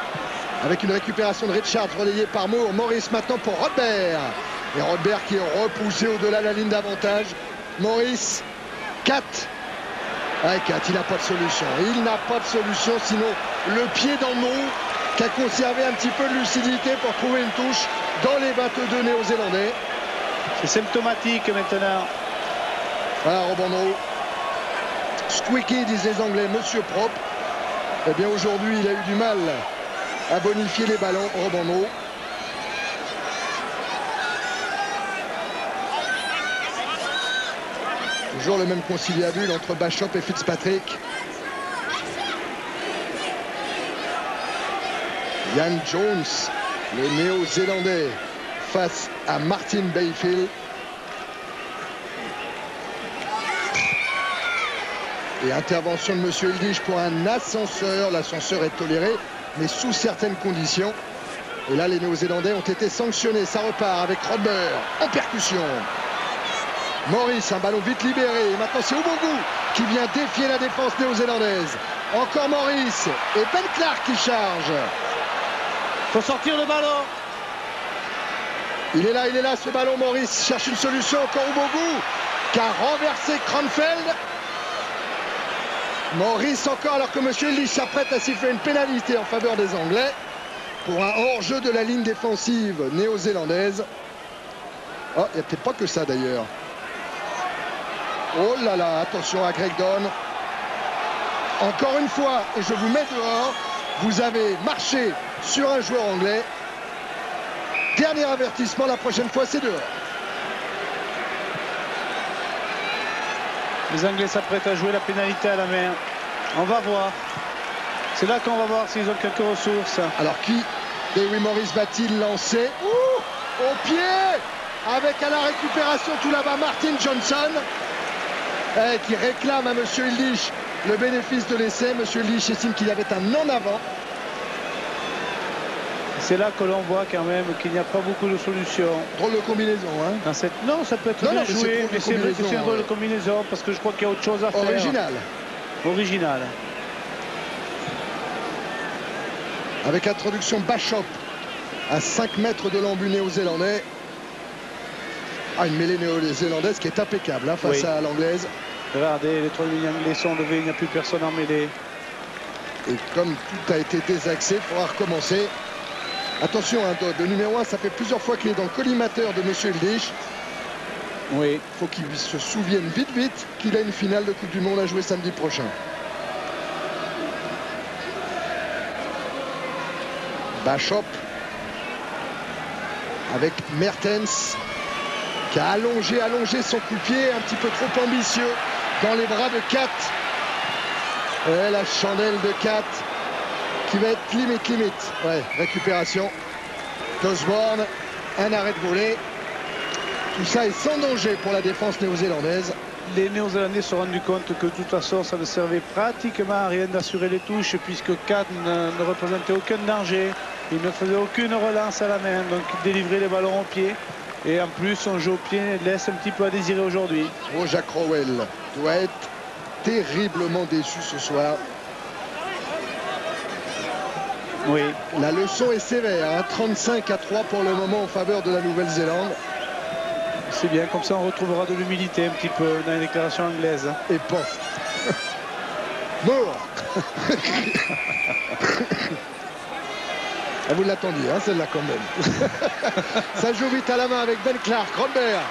Avec une récupération de Richards relayée par Moore. Morris maintenant pour Rodbert. Et Rodbert qui est repoussé au-delà de la ligne d'avantage. Morris, 4. Ah, 4, il n'a pas de solution. Il n'a pas de solution, sinon le pied dans le mou, qui a conservé un petit peu de lucidité pour trouver une touche dans les 22 Néo-Zélandais. C'est symptomatique maintenant. Voilà, Robandro. Squeaky, disent les Anglais, monsieur propre. Eh bien aujourd'hui, il a eu du mal à bonifier les ballons, Robandro. Toujours le même conciliabule entre Bachop et Fitzpatrick. Ian Jones, le néo-zélandais, face à Martin Bayfield. Et intervention de Monsieur Ildish pour un ascenseur. L'ascenseur est toléré, mais sous certaines conditions. Et là, les néo-zélandais ont été sanctionnés. Ça repart avec Rodbert en percussion. Morris, un ballon vite libéré. Et maintenant, c'est Ubogu qui vient défier la défense néo-zélandaise. Encore Morris et Ben Clark qui charge. Faut sortir le ballon. Il est là, ce ballon. Morris cherche une solution. Encore Ubogu qui a renversé Cranfield. Morris encore, alors que Monsieur Ildish s'apprête à siffler une pénalité en faveur des Anglais pour un hors-jeu de la ligne défensive néo-zélandaise. Oh, il n'y a peut-être pas que ça d'ailleurs. Oh là là, attention à Greg Donne. Encore une fois, et je vous mets dehors, vous avez marché sur un joueur anglais. Dernier avertissement, la prochaine fois c'est dehors. Les Anglais s'apprêtent à jouer la pénalité à la main. On va voir. C'est là qu'on va voir s'ils ont quelques ressources. Alors qui, Dewi Morris, va-t-il lancer? Au pied, avec à la récupération tout là-bas Martin Johnson, qui réclame à Monsieur Ildish le bénéfice de l'essai. Monsieur Ildish estime qu'il y avait un en avant. C'est là que l'on voit quand même qu'il n'y a pas beaucoup de solutions. Drôle de combinaison, hein. Dans cette... Non, ça peut être bien joué, mais c'est vrai que c'est une drôle de combinaison parce que je crois qu'il y a autre chose à faire. Original. Avec introduction Bachop à 5 mètres de l'embut néo-zélandais. Ah, une mêlée néo-zélandaise qui est impeccable hein, face à l'anglaise. Regardez, les 3 lignes anglais sont levées, il n'y a plus personne en mêlée. Et comme tout a été désaxé, il faudra recommencer. Attention, hein, le numéro 1, ça fait plusieurs fois qu'il est dans le collimateur de Monsieur Ildish. Oui. Il faut qu'il se souvienne vite qu'il a une finale de Coupe du Monde à jouer samedi prochain. Bachop avec Mertens qui a allongé son coup de pied, un petit peu trop ambitieux dans les bras de Kat. Et la chandelle de Kat qui va être limite. Ouais, récupération d'Osborne, un arrêt de volée. Tout ça est sans danger pour la défense néo-zélandaise. Les Néo-Zélandais se sont rendus compte que de toute façon ça ne servait pratiquement à rien d'assurer les touches puisque Kat ne représentait aucun danger. Il ne faisait aucune relance à la main, donc il délivrait les ballons au pied. Et en plus, son jeu au pied laisse un petit peu à désirer aujourd'hui. Oh, Jack Rowell doit être terriblement déçu ce soir. Oui. La leçon est sévère, hein, 35-3 pour le moment en faveur de la Nouvelle-Zélande. C'est bien, comme ça on retrouvera de l'humilité un petit peu dans les déclarations anglaises. Et pof. Mort. Ah, vous l'attendiez, hein, celle-là quand même. Ça joue vite à la main avec Ben Clark, Robert.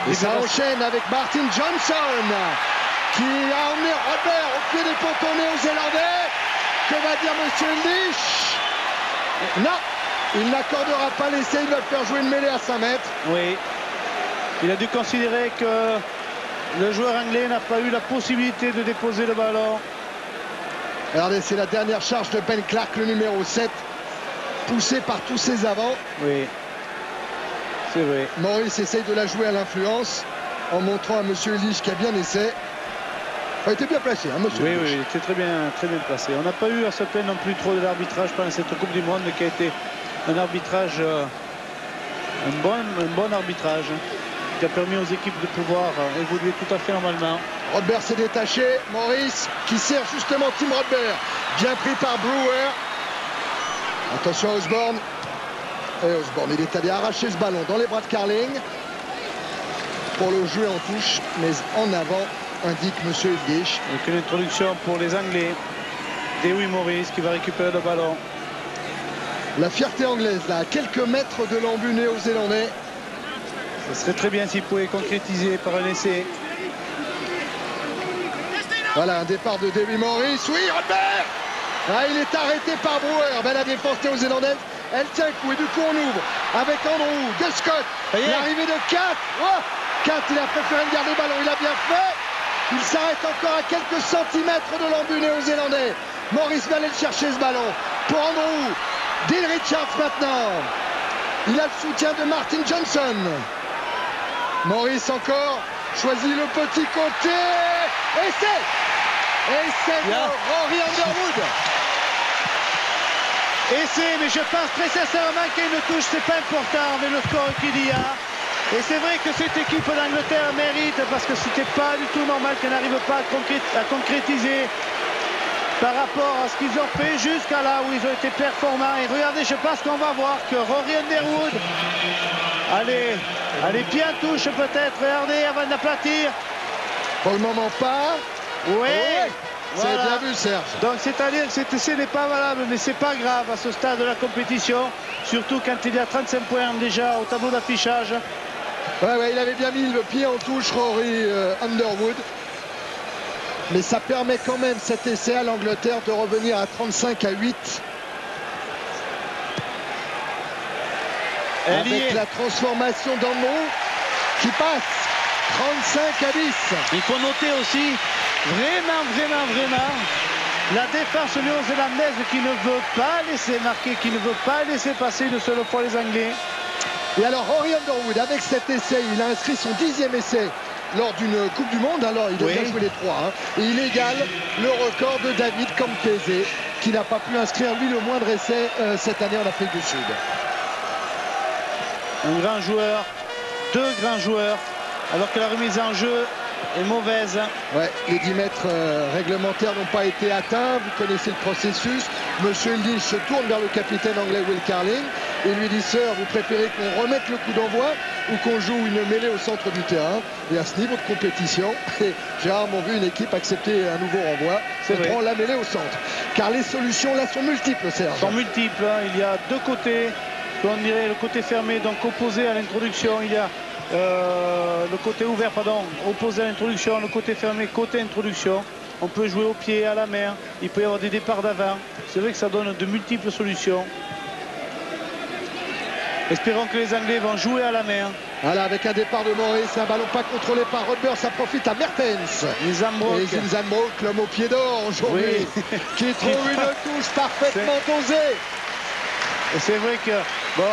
Et ça enchaîne avec Martin Johnson qui a emmené Robert au pied des poteaux néo-zélandais. Que va dire Monsieur Lich? Non, il n'accordera pas l'essai, il va faire jouer une mêlée à 5 mètres. Oui, il a dû considérer que le joueur anglais n'a pas eu la possibilité de déposer le ballon. Regardez, c'est la dernière charge de Ben Clark, le numéro 7, poussé par tous ses avants. Oui, c'est vrai. Maurice essaye de la jouer à l'influence en montrant à Monsieur Lich qui a bien essayé. Il était bien placé, hein, Monsieur Lich. Oui, il était très bien placé. On n'a pas eu à se plaindre non plus trop de l'arbitrage pendant cette Coupe du Monde qui a été un arbitrage, un bon arbitrage qui a permis aux équipes de pouvoir évoluer tout à fait normalement. Robert s'est détaché, Maurice qui sert justement Tim Robert, bien pris par Brewer. Attention à Osborne. Et Osborne, il est allé arracher ce ballon dans les bras de Carling pour le jouer en touche, mais en avant, indique Monsieur Illich. Donc une introduction pour les Anglais. Dewi Morris qui va récupérer le ballon. La fierté anglaise, là, à quelques mètres de l'embut néo-zélandais. Ce serait très bien s'il pouvait concrétiser par un essai. Voilà un départ de Dewi Morris. Oui, Robert. Ah, il est arrêté par Brewer. Ben, la défense néo-zélandaise, elle tient le coup. Et du coup, on ouvre avec Andrew, de Scott. L'arrivée de Kat. Oh, Kat, il a préféré garder le ballon. Il a bien fait. Il s'arrête encore à quelques centimètres de l'embut néo-zélandais. Morris va aller le chercher ce ballon. Pour Andrew. Dean Richards maintenant. Il a le soutien de Martin Johnson. Morris encore. Choisit le petit côté. Et c'est Rory Underwood. Essai, mais je pense très sincèrement qu'il y a une touche, c'est pas important avec le score qu'il y a. Et c'est vrai que cette équipe d'Angleterre mérite parce que c'était pas du tout normal qu'elle n'arrive pas à concrétiser par rapport à ce qu'ils ont fait jusqu'à là où ils ont été performants. Et regardez, je pense qu'on va voir que Rory Underwood, allez, pied en touche peut-être, regardez, avant d'aplatir. Pour le moment pas. Oui, c'est bien vu, Serge. Donc c'est-à-dire que cet essai n'est pas valable, mais c'est pas grave à ce stade de la compétition, surtout quand il y a 35 points déjà au tableau d'affichage. Ouais, il avait bien mis le pied en touche, Rory Underwood. Mais ça permet quand même cet essai à l'Angleterre de revenir à 35-8. Avec la transformation d'Andrew qui passe 35-10. Il faut noter aussi vraiment la défense néo-zélandaise qui ne veut pas laisser marquer, qui ne veut pas laisser passer une seule fois les Anglais. Et alors Rory Underwood, avec cet essai, il a inscrit son 10e essai lors d'une Coupe du Monde. Alors il a déjà joué les 3. Hein, et il égale le record de David Campese, qui n'a pas pu inscrire lui le moindre essai cette année en Afrique du Sud. Un grand joueur, deux grands joueurs, alors que la remise en jeu est mauvaise. Ouais, les 10 mètres réglementaires n'ont pas été atteints. Vous connaissez le processus. Monsieur Lich se tourne vers le capitaine anglais Will Carling et lui dit: Sir, vous préférez qu'on remette le coup d'envoi ou qu'on joue une mêlée au centre du terrain? Et à ce niveau de compétition, j'ai rarement vu une équipe accepter un nouveau renvoi. On prend la mêlée au centre. Car les solutions là sont multiples, Serge. Sont multiples. Hein. Il y a deux côtés. On dirait le côté fermé, donc opposé à l'introduction. Il y a le côté ouvert, pardon, opposé à l'introduction, le côté fermé, côté introduction. On peut jouer au pied, à la main. Il peut y avoir des départs d'avant. C'est vrai que ça donne de multiples solutions. Espérons que les Anglais vont jouer à la main. Voilà, avec un départ de Maurice, un ballon pas contrôlé par Rodber, ça profite à Mertens. Zinzambrook. Et Zinzambrook, l'homme au pied d'or aujourd'hui, Oui. qui trouve une touche parfaitement dosée. Et c'est vrai que, bon,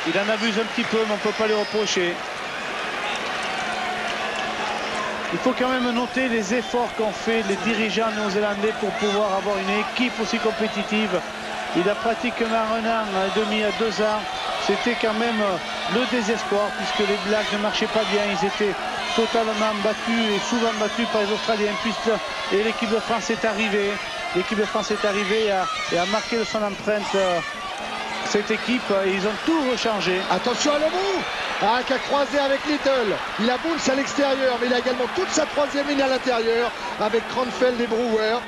il en abuse un petit peu, mais on ne peut pas lui reprocher. Il faut quand même noter les efforts qu'ont fait les dirigeants néo-zélandais pour pouvoir avoir une équipe aussi compétitive. Il a pratiquement 1 an et demi à 2 ans. C'était quand même le désespoir puisque les Blacks ne marchaient pas bien. Ils étaient totalement battus et souvent battus par les Australiens. Et l'équipe de France est arrivée. L'équipe de France est arrivée et a marqué de son empreinte cette équipe. Ils ont tout rechangé. Attention à Lomou, qui a croisé avec Little. Il a Bounce à l'extérieur, mais il a également toute sa troisième ligne à l'intérieur avec Cranfeld et Brewer.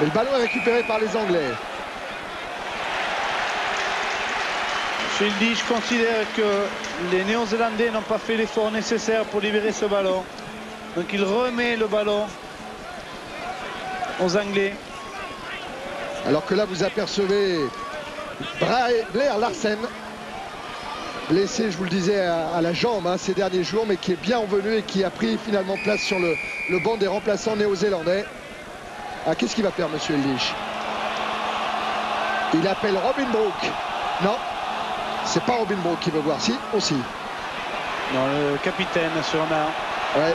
Et le ballon est récupéré par les Anglais. Schildi, je considère que les Néo-Zélandais n'ont pas fait l'effort nécessaire pour libérer ce ballon. Donc il remet le ballon aux Anglais. Alors que là, vous apercevez Blair Larsen, blessé, je vous le disais, à la jambe ces derniers jours, mais qui est bien revenu et qui a pris finalement place sur le banc des remplaçants néo-zélandais. Qu'est-ce qu'il va faire, monsieur Eldich? Il appelle Robin Brook. Non, c'est pas Robin Brook qui veut voir. Si, aussi. Non, le capitaine sur un. Ouais,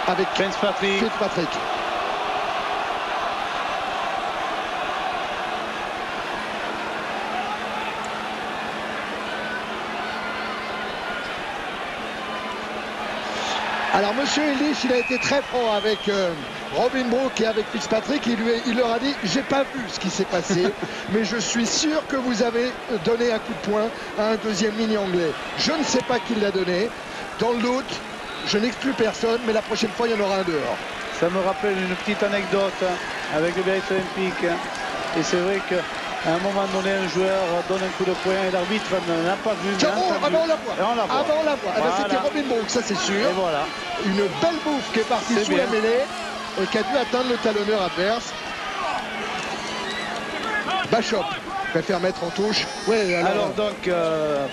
avec Fitzpatrick. Alors monsieur Eldich, il a été très franc avec Robin Brook et avec Fitzpatrick. Il leur a dit, j'ai pas vu ce qui s'est passé, mais je suis sûr que vous avez donné un coup de poing à un deuxième ligne anglais. Je ne sais pas qui l'a donné. Dans le doute, je n'exclus personne, mais la prochaine fois, il y en aura un dehors. Ça me rappelle une petite anecdote avec le Biarritz Olympique. Et c'est vrai que à un moment donné, un joueur donne un coup de poing et l'arbitre n'a pas vu. Tiens, avant on la voit. Avant on la voit. Voilà. C'était Robin Brook, ça c'est sûr. Et voilà. Une belle bouffe qui est partie sous la mêlée et qui a dû atteindre le talonneur adverse. Bachop préfère mettre en touche. Ouais, alors donc,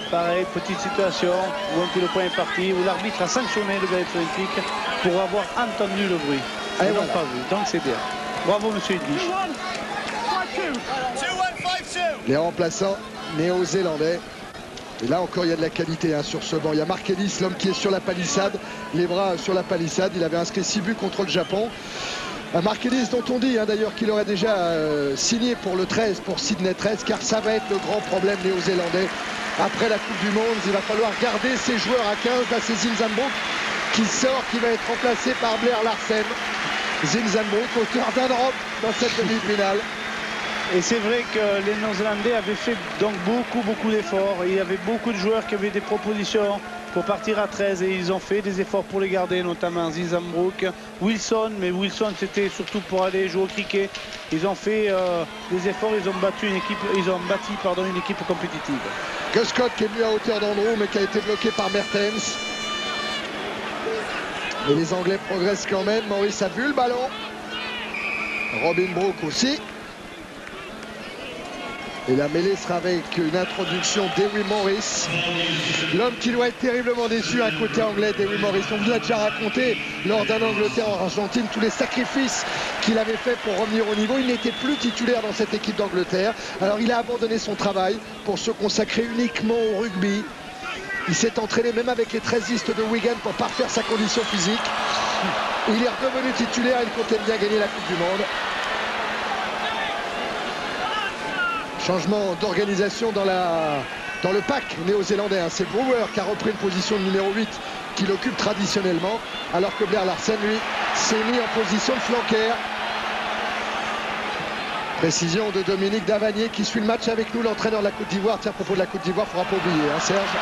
pareil, petite situation où un coup de poing est parti, où l'arbitre a sanctionné le Biarritz Olympique pour avoir entendu le bruit. Ils n'ont pas vu, donc c'est bien. Bravo, monsieur Eldich. Les remplaçants néo-zélandais. Et là encore, il y a de la qualité sur ce banc. Il y a Mark Ellis, l'homme qui est sur la palissade, les bras sur la palissade. Il avait inscrit 6 buts contre le Japon. Mark Ellis, dont on dit d'ailleurs qu'il aurait déjà signé pour le 13, pour Sydney 13, car ça va être le grand problème néo-zélandais. Après la Coupe du Monde, il va falloir garder ses joueurs à 15. Là, c'est Zinzambrook qui sort, qui va être remplacé par Blair Larsen. Zinzambrook, auteur d'un drop dans cette demi-finale. Et c'est vrai que les Néo-Zélandais avaient fait donc beaucoup d'efforts. Il y avait beaucoup de joueurs qui avaient des propositions pour partir à 13 et ils ont fait des efforts pour les garder, notamment Zinzambrook, Wilson, mais Wilson c'était surtout pour aller jouer au cricket. Ils ont fait des efforts, ils ont bâti une équipe compétitive. Que Scott qui est venu à hauteur d'Andrew mais qui a été bloqué par Mertens. Et les Anglais progressent quand même. Maurice a vu le ballon. Robin Brook aussi. Et la mêlée sera avec une introduction d'Ewy Morris. L'homme qui doit être terriblement déçu à côté anglais d'Ewy Morris. On vous l'a déjà raconté lors d'un Angleterre en Argentine, tous les sacrifices qu'il avait fait pour revenir au niveau. Il n'était plus titulaire dans cette équipe d'Angleterre. Alors il a abandonné son travail pour se consacrer uniquement au rugby. Il s'est entraîné même avec les 13istes de Wigan pour parfaire sa condition physique. Il est redevenu titulaire, il comptait bien gagner la Coupe du Monde. Changement d'organisation dans le pack néo-zélandais. C'est Brewer qui a repris une position de numéro 8 qu'il occupe traditionnellement, alors que Blair Larsen, lui, s'est mis en position de flanqueur. Précision de Dominique Davanier qui suit le match avec nous, l'entraîneur de la Côte d'Ivoire. Tiens, à propos de la Côte d'Ivoire, il ne faudra pas oublier, Serge.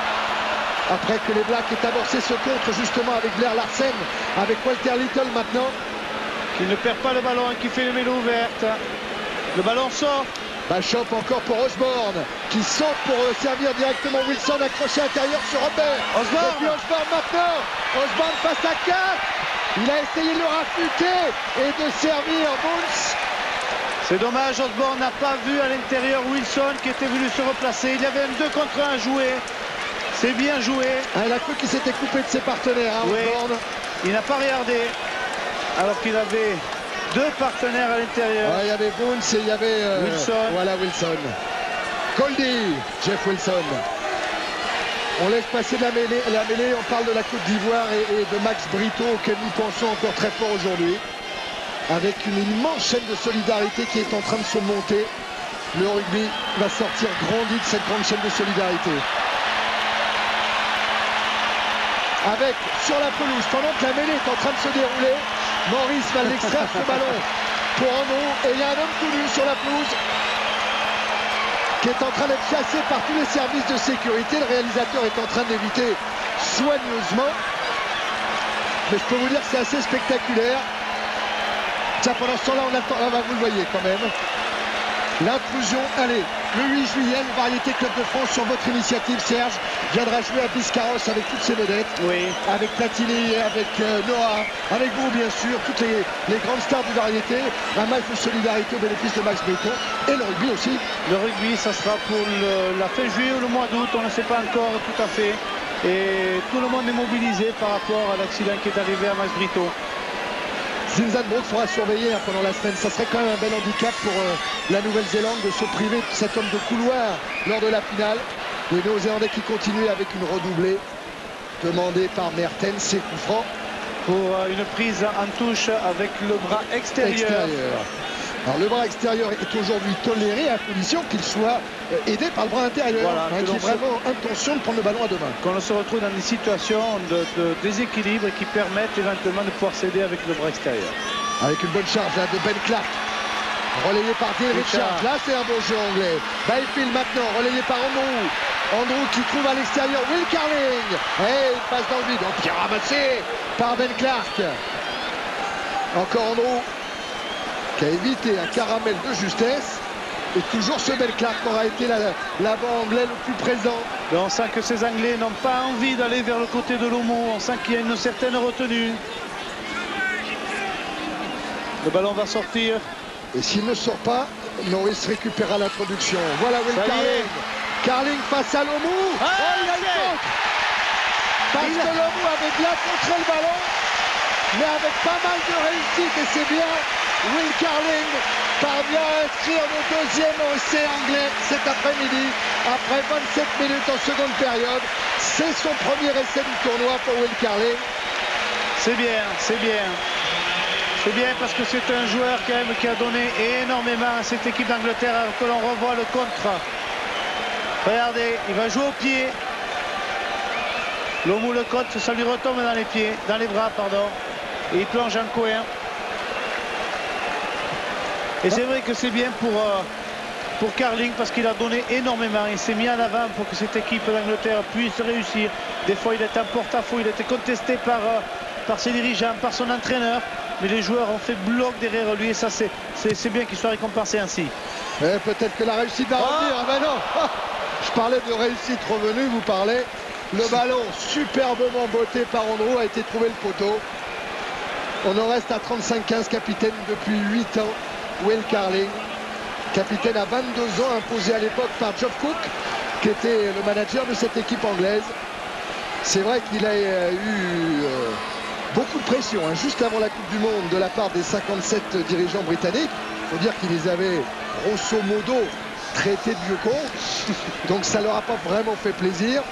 Après que les Blacks aient amorcé ce contre justement avec Blair Larsen, avec Walter Little maintenant. Qui ne perd pas le ballon et qui fait le vélo ouverte. Le ballon sort. Bachop encore pour Osborne qui saute pour servir directement Wilson, accroché intérieur sur Robert. Osborne. Et puis Osborne maintenant. Osborne face à 4. Il a essayé de le rafuter et de servir Bounce. C'est dommage, Osborne n'a pas vu à l'intérieur Wilson qui était venu se replacer. Il y avait un 2 contre 1 à jouer. C'est bien joué. Il a cru qu'il s'était coupé de ses partenaires, hein, Oui. Osborne. Il n'a pas regardé. Alors qu'il avait 2 partenaires à l'intérieur. Il y avait Boons et il y avait Wilson. Voilà Wilson. Goldie, Jeff Wilson. On laisse passer la mêlée. On parle de la Côte d'Ivoire et de Max Brito auquel nous pensons encore très fort aujourd'hui. Avec une immense chaîne de solidarité qui est en train de se monter. Le rugby va sortir grandi de cette grande chaîne de solidarité. Avec, sur la pelouse, pendant que la mêlée est en train de se dérouler, Maurice va l'extraire ce ballon pour Andrew. Et il y a un homme tout nu sur la pelouse qui est en train d'être chassé par tous les services de sécurité. Le réalisateur est en train d'éviter soigneusement. Mais je peux vous dire que c'est assez spectaculaire. Tiens, pendant ce temps-là, on attend. Ah, bah, vous le voyez quand même. L'intrusion, allez, le 8 juillet, le Variété Club de France sur votre initiative, Serge, viendra jouer à Biscarrosse avec toutes ses vedettes. Oui. Avec Platini, avec Noah, avec vous bien sûr, toutes les grandes stars du Variété. Un match de solidarité au bénéfice de Max Brito. Et le rugby aussi. Le rugby, ça sera pour la fin juillet ou le mois d'août, on ne sait pas encore tout à fait. Et tout le monde est mobilisé par rapport à l'accident qui est arrivé à Max Brito. Zinzan Brooks sera surveillé pendant la semaine. Ça serait quand même un bel handicap pour la Nouvelle-Zélande de se priver de cet homme de couloir lors de la finale. Les Néo-Zélandais qui continuent avec une redoublée demandée par Mertens, c'est coup franc. Pour une prise en touche avec le bras extérieur. Alors le bras extérieur est aujourd'hui toléré à condition qu'il soit aidé par le bras intérieur. Voilà, qui est vraiment intention de prendre le ballon à deux mains. Qu'on se retrouve dans des situations de déséquilibre qui permettent éventuellement de pouvoir s'aider avec le bras extérieur. Avec une bonne charge là, de Ben Clark. Relayé par Dean Richards. Là c'est un bon jeu anglais. Byfield maintenant, relayé par Andrew. Andrew qui trouve à l'extérieur Will Carling. Et il passe dans le vide. Donc il est ramassé par Ben Clark. Encore Andrew qui a évité un caramel de justesse. Et toujours ce Ben Clark aura été l'avant anglais le plus présent. Et on sent que ces Anglais n'ont pas envie d'aller vers le côté de Lomo. On sent qu'il y a une certaine retenue. Le ballon va sortir. Et s'il ne sort pas, Norris récupérera l'introduction. Voilà Will Carling. Carling face à Lomu. Ah, il a une contre. Parce que Lomu avait bien contré le ballon, mais avec pas mal de réussite. Et c'est bien, Will Carling parvient à inscrire le deuxième essai anglais cet après-midi. Après 27 minutes en seconde période. C'est son premier essai du tournoi pour Will Carling. C'est bien, c'est bien. C'est bien parce que c'est un joueur quand même qui a donné énormément à cette équipe d'Angleterre, alors que l'on revoit le contre. Regardez, il va jouer au pied. Lomu le contre, ça lui retombe dans les pieds, dans les bras, pardon. Et il plonge en coin. Et c'est vrai que c'est bien pour Carling parce qu'il a donné énormément. Il s'est mis en avant pour que cette équipe d'Angleterre puisse réussir. Des fois, il était en porte-à-faux, il était contesté par ses dirigeants, par son entraîneur. Mais les joueurs ont fait bloc derrière lui et ça c'est bien qu'il soit récompensé ainsi. Peut-être que la réussite va revenir. Ah ben non. Je parlais de réussite revenue, vous parlez. Le ballon superbement botté par Andrew a été trouvé le poteau. On en reste à 35-15, capitaine depuis 8 ans. Will Carling, capitaine à 22 ans, imposé à l'époque par Geoff Cook, qui était le manager de cette équipe anglaise. C'est vrai qu'il a eu beaucoup de pression, hein, juste avant la Coupe du Monde de la part des 57 dirigeants britanniques. Il faut dire qu'ils les avaient grosso modo traités de vieux cons. Donc ça leur a pas vraiment fait plaisir.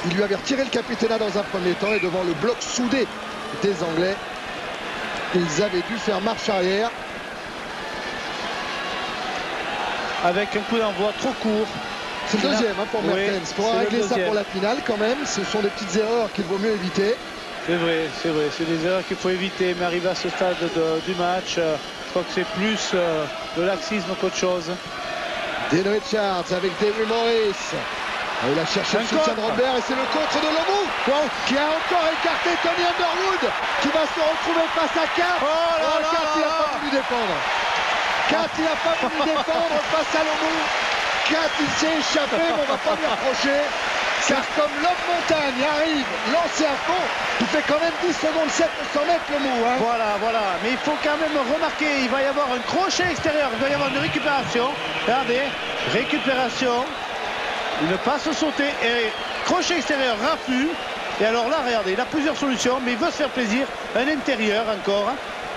Il lui avait retiré le capitana dans un premier temps et devant le bloc soudé des Anglais, ils avaient dû faire marche arrière. Avec un coup d'envoi trop court. C'est le deuxième hein, pour Mertens. Pour régler ça pour la finale quand même, ce sont des petites erreurs qu'il vaut mieux éviter. C'est vrai, c'est des erreurs qu'il faut éviter, mais arriver à ce stade du match, je crois que c'est plus de laxisme qu'autre chose. Dean Richards avec David Morris. Il a cherché le soutien de Robert et c'est le contre de Lomu qui a encore écarté Tony Underwood qui va se retrouver face à Kat. Kat il n'a pas voulu défendre. Kat il n'a pas voulu défendre face à Lomu. Kat il s'est échappé, mais on ne va pas lui reprocher. car comme l'homme montagne arrive lancé à fond, il fait quand même 10 secondes 700 mètres le mou. Hein. Voilà. Mais il faut quand même remarquer, il va y avoir un crochet extérieur, il va y avoir une récupération. Regardez, récupération, une passe sautée et crochet extérieur, raffut. Et alors là, regardez, il a plusieurs solutions, mais il veut se faire plaisir. Un intérieur encore.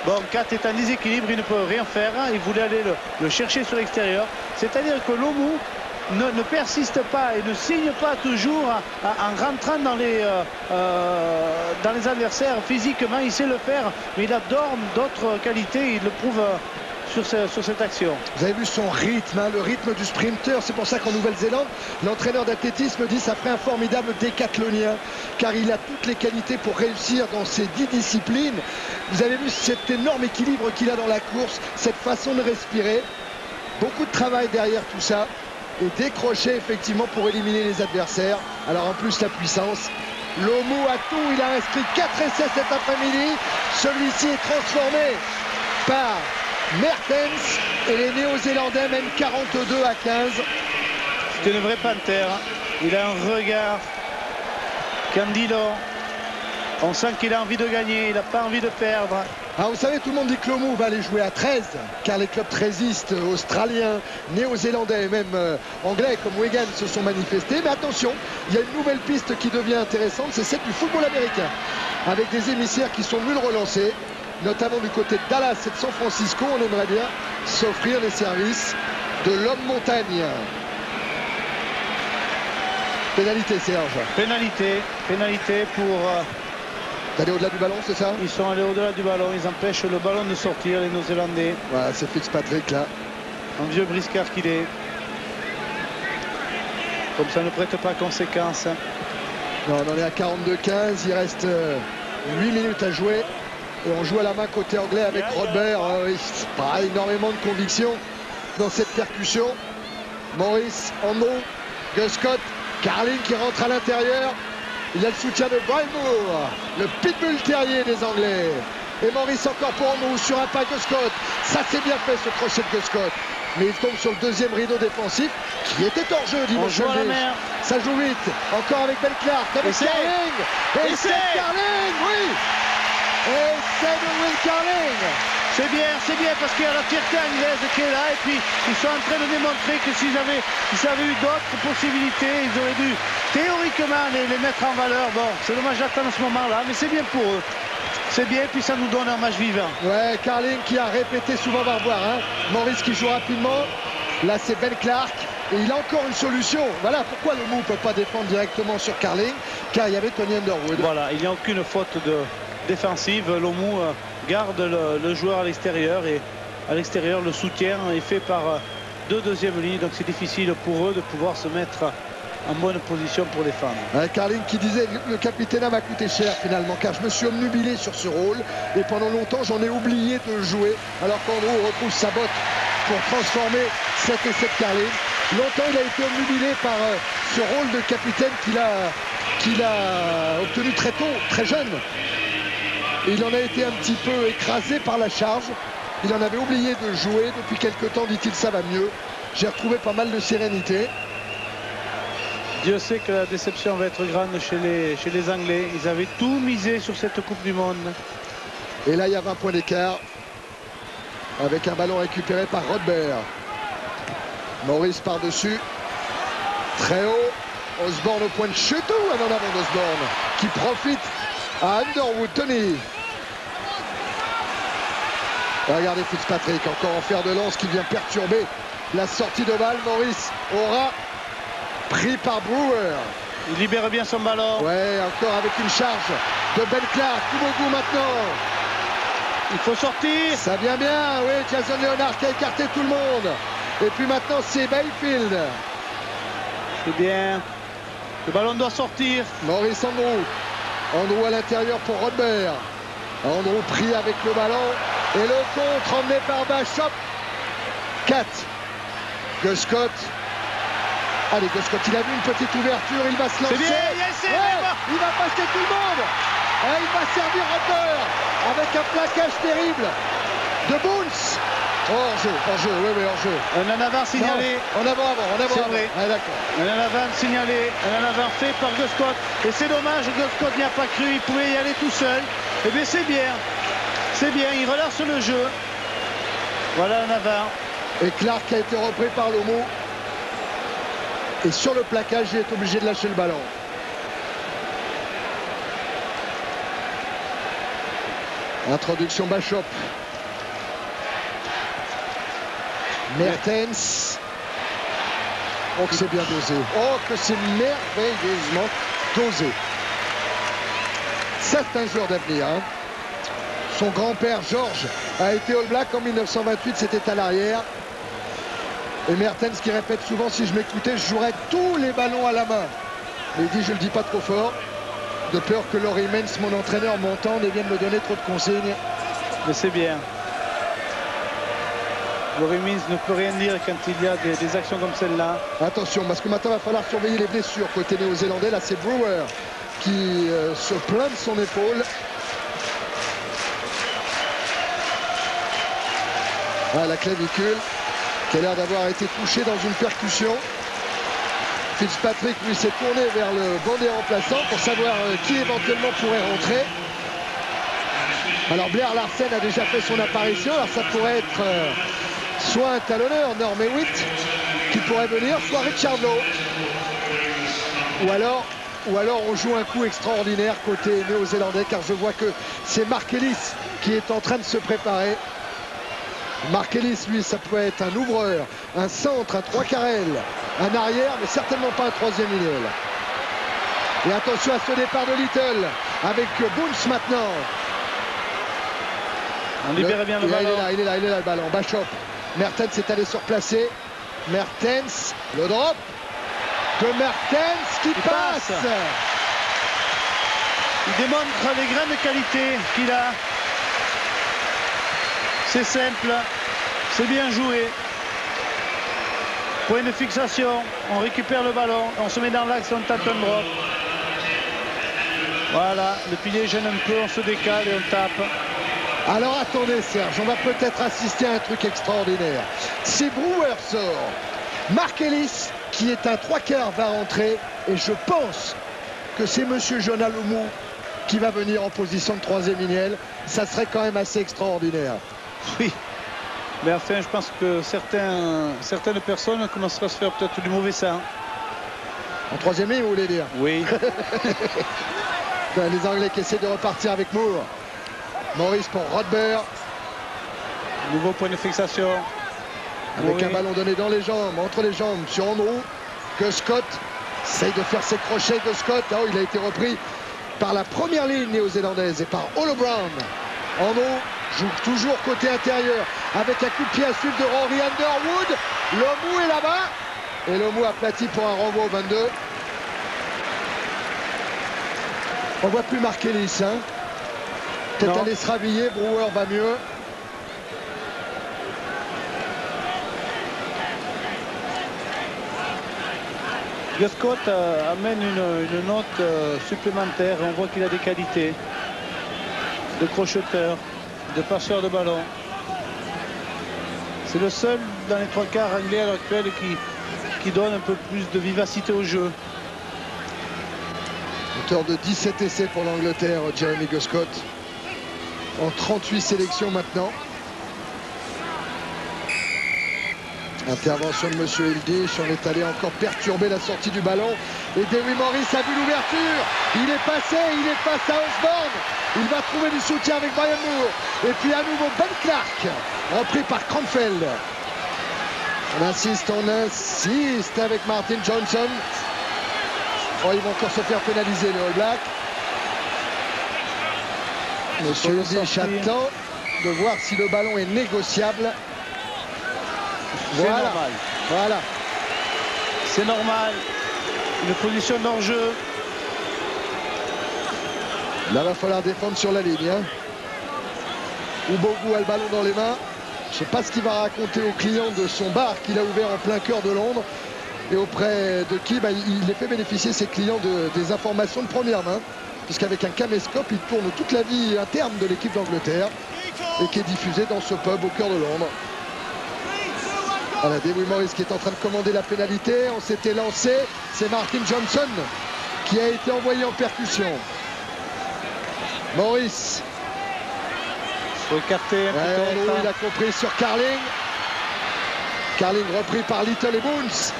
Bon, Kat est en déséquilibre, il ne peut rien faire. Il voulait aller le chercher sur l'extérieur. C'est-à-dire que Lomou ne persiste pas et ne signe pas toujours en rentrant dans les adversaires. Physiquement, il sait le faire, mais il a d'autres qualités. Il le prouve sur cette action. Vous avez vu son rythme, hein, le rythme du sprinter. C'est pour ça qu'en Nouvelle-Zélande, l'entraîneur d'athlétisme dit ça ferait un formidable décathlonien, car il a toutes les qualités pour réussir dans ces 10 disciplines. Vous avez vu cet énorme équilibre qu'il a dans la course, cette façon de respirer. Beaucoup de travail derrière tout ça. Et décrocher effectivement pour éliminer les adversaires. Alors en plus la puissance. Lomou a tout, il a inscrit 4 essais cet après-midi. Celui-ci est transformé par Mertens et les Néo-Zélandais mènent 42 à 15. C'est une vraie panthère. Il a un regard candidant. On sent qu'il a envie de gagner, il n'a pas envie de perdre. Alors vous savez, tout le monde dit que Lomou va aller jouer à 13, car les clubs trésistes australiens, néo-zélandais et même anglais comme Wigan se sont manifestés. Mais attention, il y a une nouvelle piste qui devient intéressante, c'est celle du football américain, avec des émissaires qui sont venus le relancer, notamment du côté de Dallas et de San Francisco. On aimerait bien s'offrir les services de l'homme montagne. Pénalité, Serge. Pénalité pour... D'aller au-delà du ballon, c'est ça? Ils sont allés au-delà du ballon, ils empêchent le ballon de sortir, les Néo-Zélandais. Voilà, c'est Fitzpatrick là. Un vieux briscard qu'il est. Comme ça ne prête pas conséquence. Non, on en est à 42-15, il reste 8 minutes à jouer. Et on joue à la main côté anglais avec Rodbert. Pas énormément de conviction dans cette percussion. Maurice, Andrew, Gus Scott, Carling qui rentre à l'intérieur. Il y a le soutien de Brian Moore, le pitbull terrier des Anglais. Et Maurice encore pour Andrew sur un pas Gus Scott. Ça c'est bien fait ce crochet de Gus Scott. Mais il tombe sur le deuxième rideau défensif qui était hors jeu dimanche. Ça joue vite. Encore avec Ben Clark, avec Carling. Et c'est Carling, oui. Et c'est de Will Carling. C'est bien parce qu'il y a la fierté anglaise qui est là et puis ils sont en train de démontrer que s'ils avaient eu d'autres possibilités, ils auraient dû théoriquement les mettre en valeur. Bon, c'est dommage d'attendre ce moment-là, mais c'est bien pour eux. C'est bien, puis ça nous donne un match vivant. Ouais, Carling qui a répété souvent, va revoir. Hein. Maurice qui joue rapidement. Là, c'est Ben Clark. Et il a encore une solution. Voilà pourquoi Lomou ne peut pas défendre directement sur Carling, car il y avait Tony Underwood. Voilà, il n'y a aucune faute défensive. Lomou garde le joueur à l'extérieur et à l'extérieur le soutien est fait par deux deuxièmes lignes, donc c'est difficile pour eux de pouvoir se mettre en bonne position pour défendre. Carling qui disait le capitaine m'a coûté cher finalement, car je me suis omnubilé sur ce rôle et pendant longtemps j'en ai oublié de jouer, alors qu'Andrew retrouve sa botte pour transformer cet essai de Carling. Longtemps il a été omnubilé par ce rôle de capitaine qu'il a obtenu très tôt, très jeune. Et il en a été un petit peu écrasé par la charge. Il en avait oublié de jouer. Depuis quelques temps, dit-il, ça va mieux. J'ai retrouvé pas mal de sérénité. Dieu sait que la déception va être grande chez les Anglais. Ils avaient tout misé sur cette Coupe du Monde. Et là, il y a 20 points d'écart. Avec un ballon récupéré par Rodbert. Maurice par-dessus. Très haut. Osborne au point de chute. Un en avant d'Osborne qui profite à Underwood. Tony. Regardez Fitzpatrick, encore en fer de lance qui vient perturber la sortie de balle. Maurice aura pris par Brewer. Il libère bien son ballon. Ouais, encore avec une charge de Ben Clark. Koumougou maintenant. Il faut sortir. Ça vient bien, oui, Jason Leonard qui a écarté tout le monde. Et puis maintenant c'est Bayfield. C'est bien. Le ballon doit sortir. Maurice Andrew. Andrew à l'intérieur pour Rodbert. Andrew pris avec le ballon. Et le contre emmené par Bachop. 4. Gus Scott. Allez, Gus Scott, il a vu une petite ouverture. Il va se lancer. C'est bien, yes, il va passer tout le monde. Et il va servir Rodbert avec un plaquage terrible de Boons. Hors-jeu, oui, hors-jeu. Un en avant signalé. Non, en avant. C'est vrai. Ah, d'accord. Un en avant signalé, un en avant fait par Gus Scott. Et c'est dommage, Gus Scott n'y a pas cru, il pouvait y aller tout seul. Eh bien c'est bien, il relance le jeu. Voilà un avant. Et Clark a été repris par Lomo. Et sur le plaquage, il est obligé de lâcher le ballon. Introduction Bachop. Mertens. Oh que c'est bien dosé. Oh que c'est merveilleusement dosé. C'est un joueur d'avenir. Hein. Son grand-père Georges a été All Black en 1928, c'était à l'arrière. Et Mertens qui répète souvent, si je m'écoutais, je jouerais tous les ballons à la main. Mais il dit, je le dis pas trop fort, de peur que Laurie Mens, mon entraîneur, m'entende et vienne me donner trop de consignes. Mais c'est bien. Laurie Mens ne peut rien dire quand il y a des actions comme celle-là. Attention, parce que maintenant il va falloir surveiller les blessures côté néo-zélandais. Là, c'est Brewer qui se plaint de son épaule. Ah, la clavicule qui a l'air d'avoir été touchée dans une percussion. Fitzpatrick lui s'est tourné vers le banc des remplaçants pour savoir qui éventuellement pourrait rentrer. Alors Blair Larsen a déjà fait son apparition. Alors ça pourrait être soit un talonneur, Norm Hewitt, qui pourrait venir, soit Richard Lowe. Ou alors on joue un coup extraordinaire côté néo-zélandais, car je vois que c'est Mark Ellis qui est en train de se préparer. Mark Ellis, lui, ça peut être un ouvreur, un centre, un trois carrel, un arrière, mais certainement pas un troisième linéal. Et attention à ce départ de Little, avec Boons maintenant. On libère bien le ballon. Il est là le ballon. Bachop. Mertens est allé se replacer. Mertens, le drop de Mertens qui passe. Il démontre les grandes qualités qu'il a. C'est simple, c'est bien joué. Point de fixation, on récupère le ballon, on se met dans l'axe, on tape un drop. Voilà, le pilier gêne un peu, on se décale et on tape. Alors attendez Serge, on va peut-être assister à un truc extraordinaire. Si Brewer sort, Mark Ellis, qui est un trois quarts, va rentrer. Et je pense que c'est monsieur Jonah Lomu qui va venir en position de troisième linéal. Ça serait quand même assez extraordinaire. Oui, mais enfin je pense que certaines personnes commenceraient à se faire peut-être du mauvais sang. En troisième ligne, vous voulez dire? Oui. Les Anglais qui essaient de repartir avec Moore. Morris pour Rodber. Nouveau point de fixation. Avec un ballon donné dans les jambes, entre les jambes, sur Andrew. Que Scott essaye de faire ses crochets de Scott. Oh, il a été repris par la première ligne néo-zélandaise et par Olo Brown. Andrew joue toujours côté intérieur avec un coup de pied à suivre de Rory Underwood. Lomu est là-bas. Et Lomu aplati pour un renvoi au 22. On voit plus Mark Ellis. Hein. Peut-être aller se rhabiller. Brewer va mieux. Gus Scott amène une note supplémentaire. On voit qu'il a des qualités de crocheteur, de passeur de ballon. C'est le seul dans les trois quarts anglais à l'heure actuelle qui donne un peu plus de vivacité au jeu. Auteur de 17 essais pour l'Angleterre, Jeremy Gus Scott. En 38 sélections maintenant. Intervention de monsieur Hildish, on est allé encore perturber la sortie du ballon. Et Dewi Morris a vu l'ouverture. Il est passé, il est face à Osborne. Il va trouver du soutien avec Brian Moore. Et puis à nouveau Ben Clark, repris par Cranfield. On insiste avec Martin Johnson. Oh, ils vont encore se faire pénaliser les All Blacks. Monsieur Hildish attend de voir si le ballon est négociable. Voilà. Normal. Voilà. C'est normal. Une position d'enjeu. Là, va falloir défendre sur la ligne. Hein. Ubogu a le ballon dans les mains. Je ne sais pas ce qu'il va raconter aux clients de son bar qu'il a ouvert en plein cœur de Londres. Et auprès de qui il les fait bénéficier ses clients des informations de première main. Puisqu'avec un caméscope, il tourne toute la vie interne de l'équipe d'Angleterre. Et qui est diffusée dans ce pub au cœur de Londres. Voilà, Dewi Morris qui est en train de commander la pénalité. On s'était lancé. C'est Martin Johnson qui a été envoyé en percussion. Morris. Faut écarter un peu. Il a compris sur Carling. Carling repris par Little et Boons.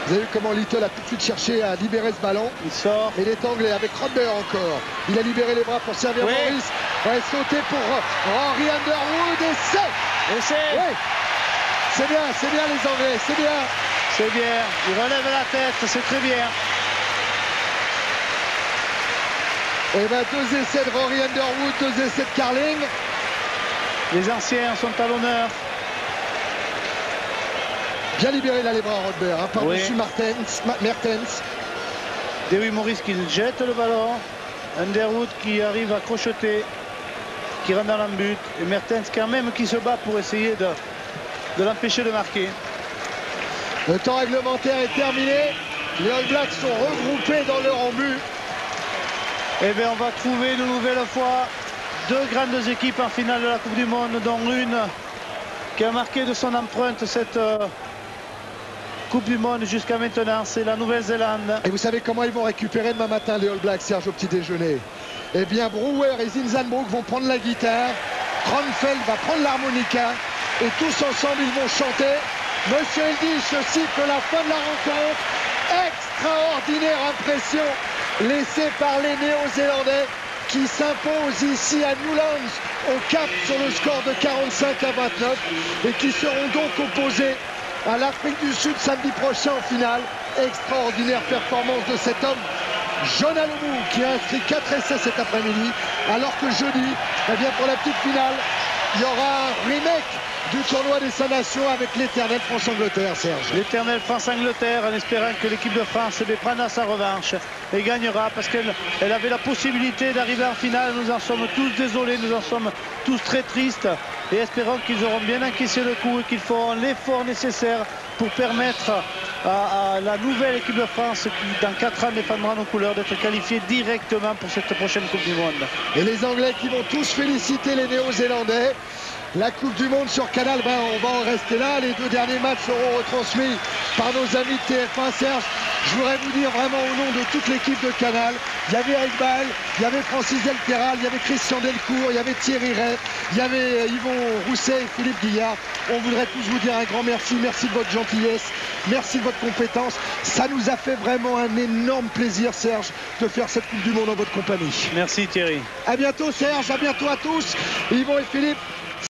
Vous avez vu comment Little a tout de suite cherché à libérer ce ballon. Il sort. Il est anglais avec Rodber encore. Il a libéré les bras pour servir Morris. Ouais, sauter pour Henry Underwood et c'est. Oui. C'est bien les Anglais, c'est bien. C'est bien. Il relève la tête, c'est très bien. Et bien 2 essais de Rory Underwood, 2 essais de Carling. Les anciens sont à l'honneur. Bien libéré là les bras Rodber, hein, par-dessus Mertens. Dewi Morris qui jette le ballon. Underwood qui arrive à crocheter, qui rentre dans l'embut. Et Mertens quand même qui se bat pour essayer de l'empêcher de marquer. Le temps réglementaire est terminé. Les All Blacks sont regroupés dans leur embut. Et bien on va trouver une nouvelle fois 2 grandes équipes en finale de la Coupe du Monde, dont une qui a marqué de son empreinte cette Coupe du Monde jusqu'à maintenant, c'est la Nouvelle-Zélande. Et vous savez comment ils vont récupérer demain matin les All Blacks, Serge, au petit déjeuner? Eh bien Brewer et Zinzanbroek vont prendre la guitare, Kronfeld va prendre l'harmonica et tous ensemble ils vont chanter. Monsieur Eldich siffle la fin de la rencontre. Extraordinaire impression laissée par les Néo-Zélandais qui s'imposent ici à Newlands au Cap sur le score de 45 à 29 et qui seront donc opposés à l'Afrique du Sud samedi prochain en finale. Extraordinaire performance de cet homme, John Alomou, qui a inscrit 4 essais cet après-midi, alors que jeudi, eh bien pour la petite finale, il y aura un remake du tournoi des 5 nations avec l'éternel France-Angleterre, Serge. L'éternel France-Angleterre, en espérant que l'équipe de France prendra sa revanche et gagnera, parce qu'elle avait la possibilité d'arriver en finale. Nous en sommes tous désolés, nous en sommes tous très tristes, et espérons qu'ils auront bien encaissé le coup et qu'ils feront l'effort nécessaire pour permettre à la nouvelle équipe de France, qui dans 4 ans défendra nos couleurs, d'être qualifiée directement pour cette prochaine Coupe du Monde. Et les Anglais qui vont tous féliciter les Néo-Zélandais. La Coupe du Monde sur Canal, ben on va en rester là. Les 2 derniers matchs seront retransmis par nos amis de TF1. Serge, je voudrais vous dire vraiment au nom de toute l'équipe de Canal, il y avait Eric Baal, il y avait Francis Delteral, il y avait Christian Delcourt, il y avait Thierry Ray, il y avait Yvon Rousset et Philippe Guillard. On voudrait tous vous dire un grand merci. Merci de votre gentillesse, merci de votre compétence. Ça nous a fait vraiment un énorme plaisir, Serge, de faire cette Coupe du Monde en votre compagnie. Merci Thierry. À bientôt Serge, à bientôt à tous. Yvon et Philippe.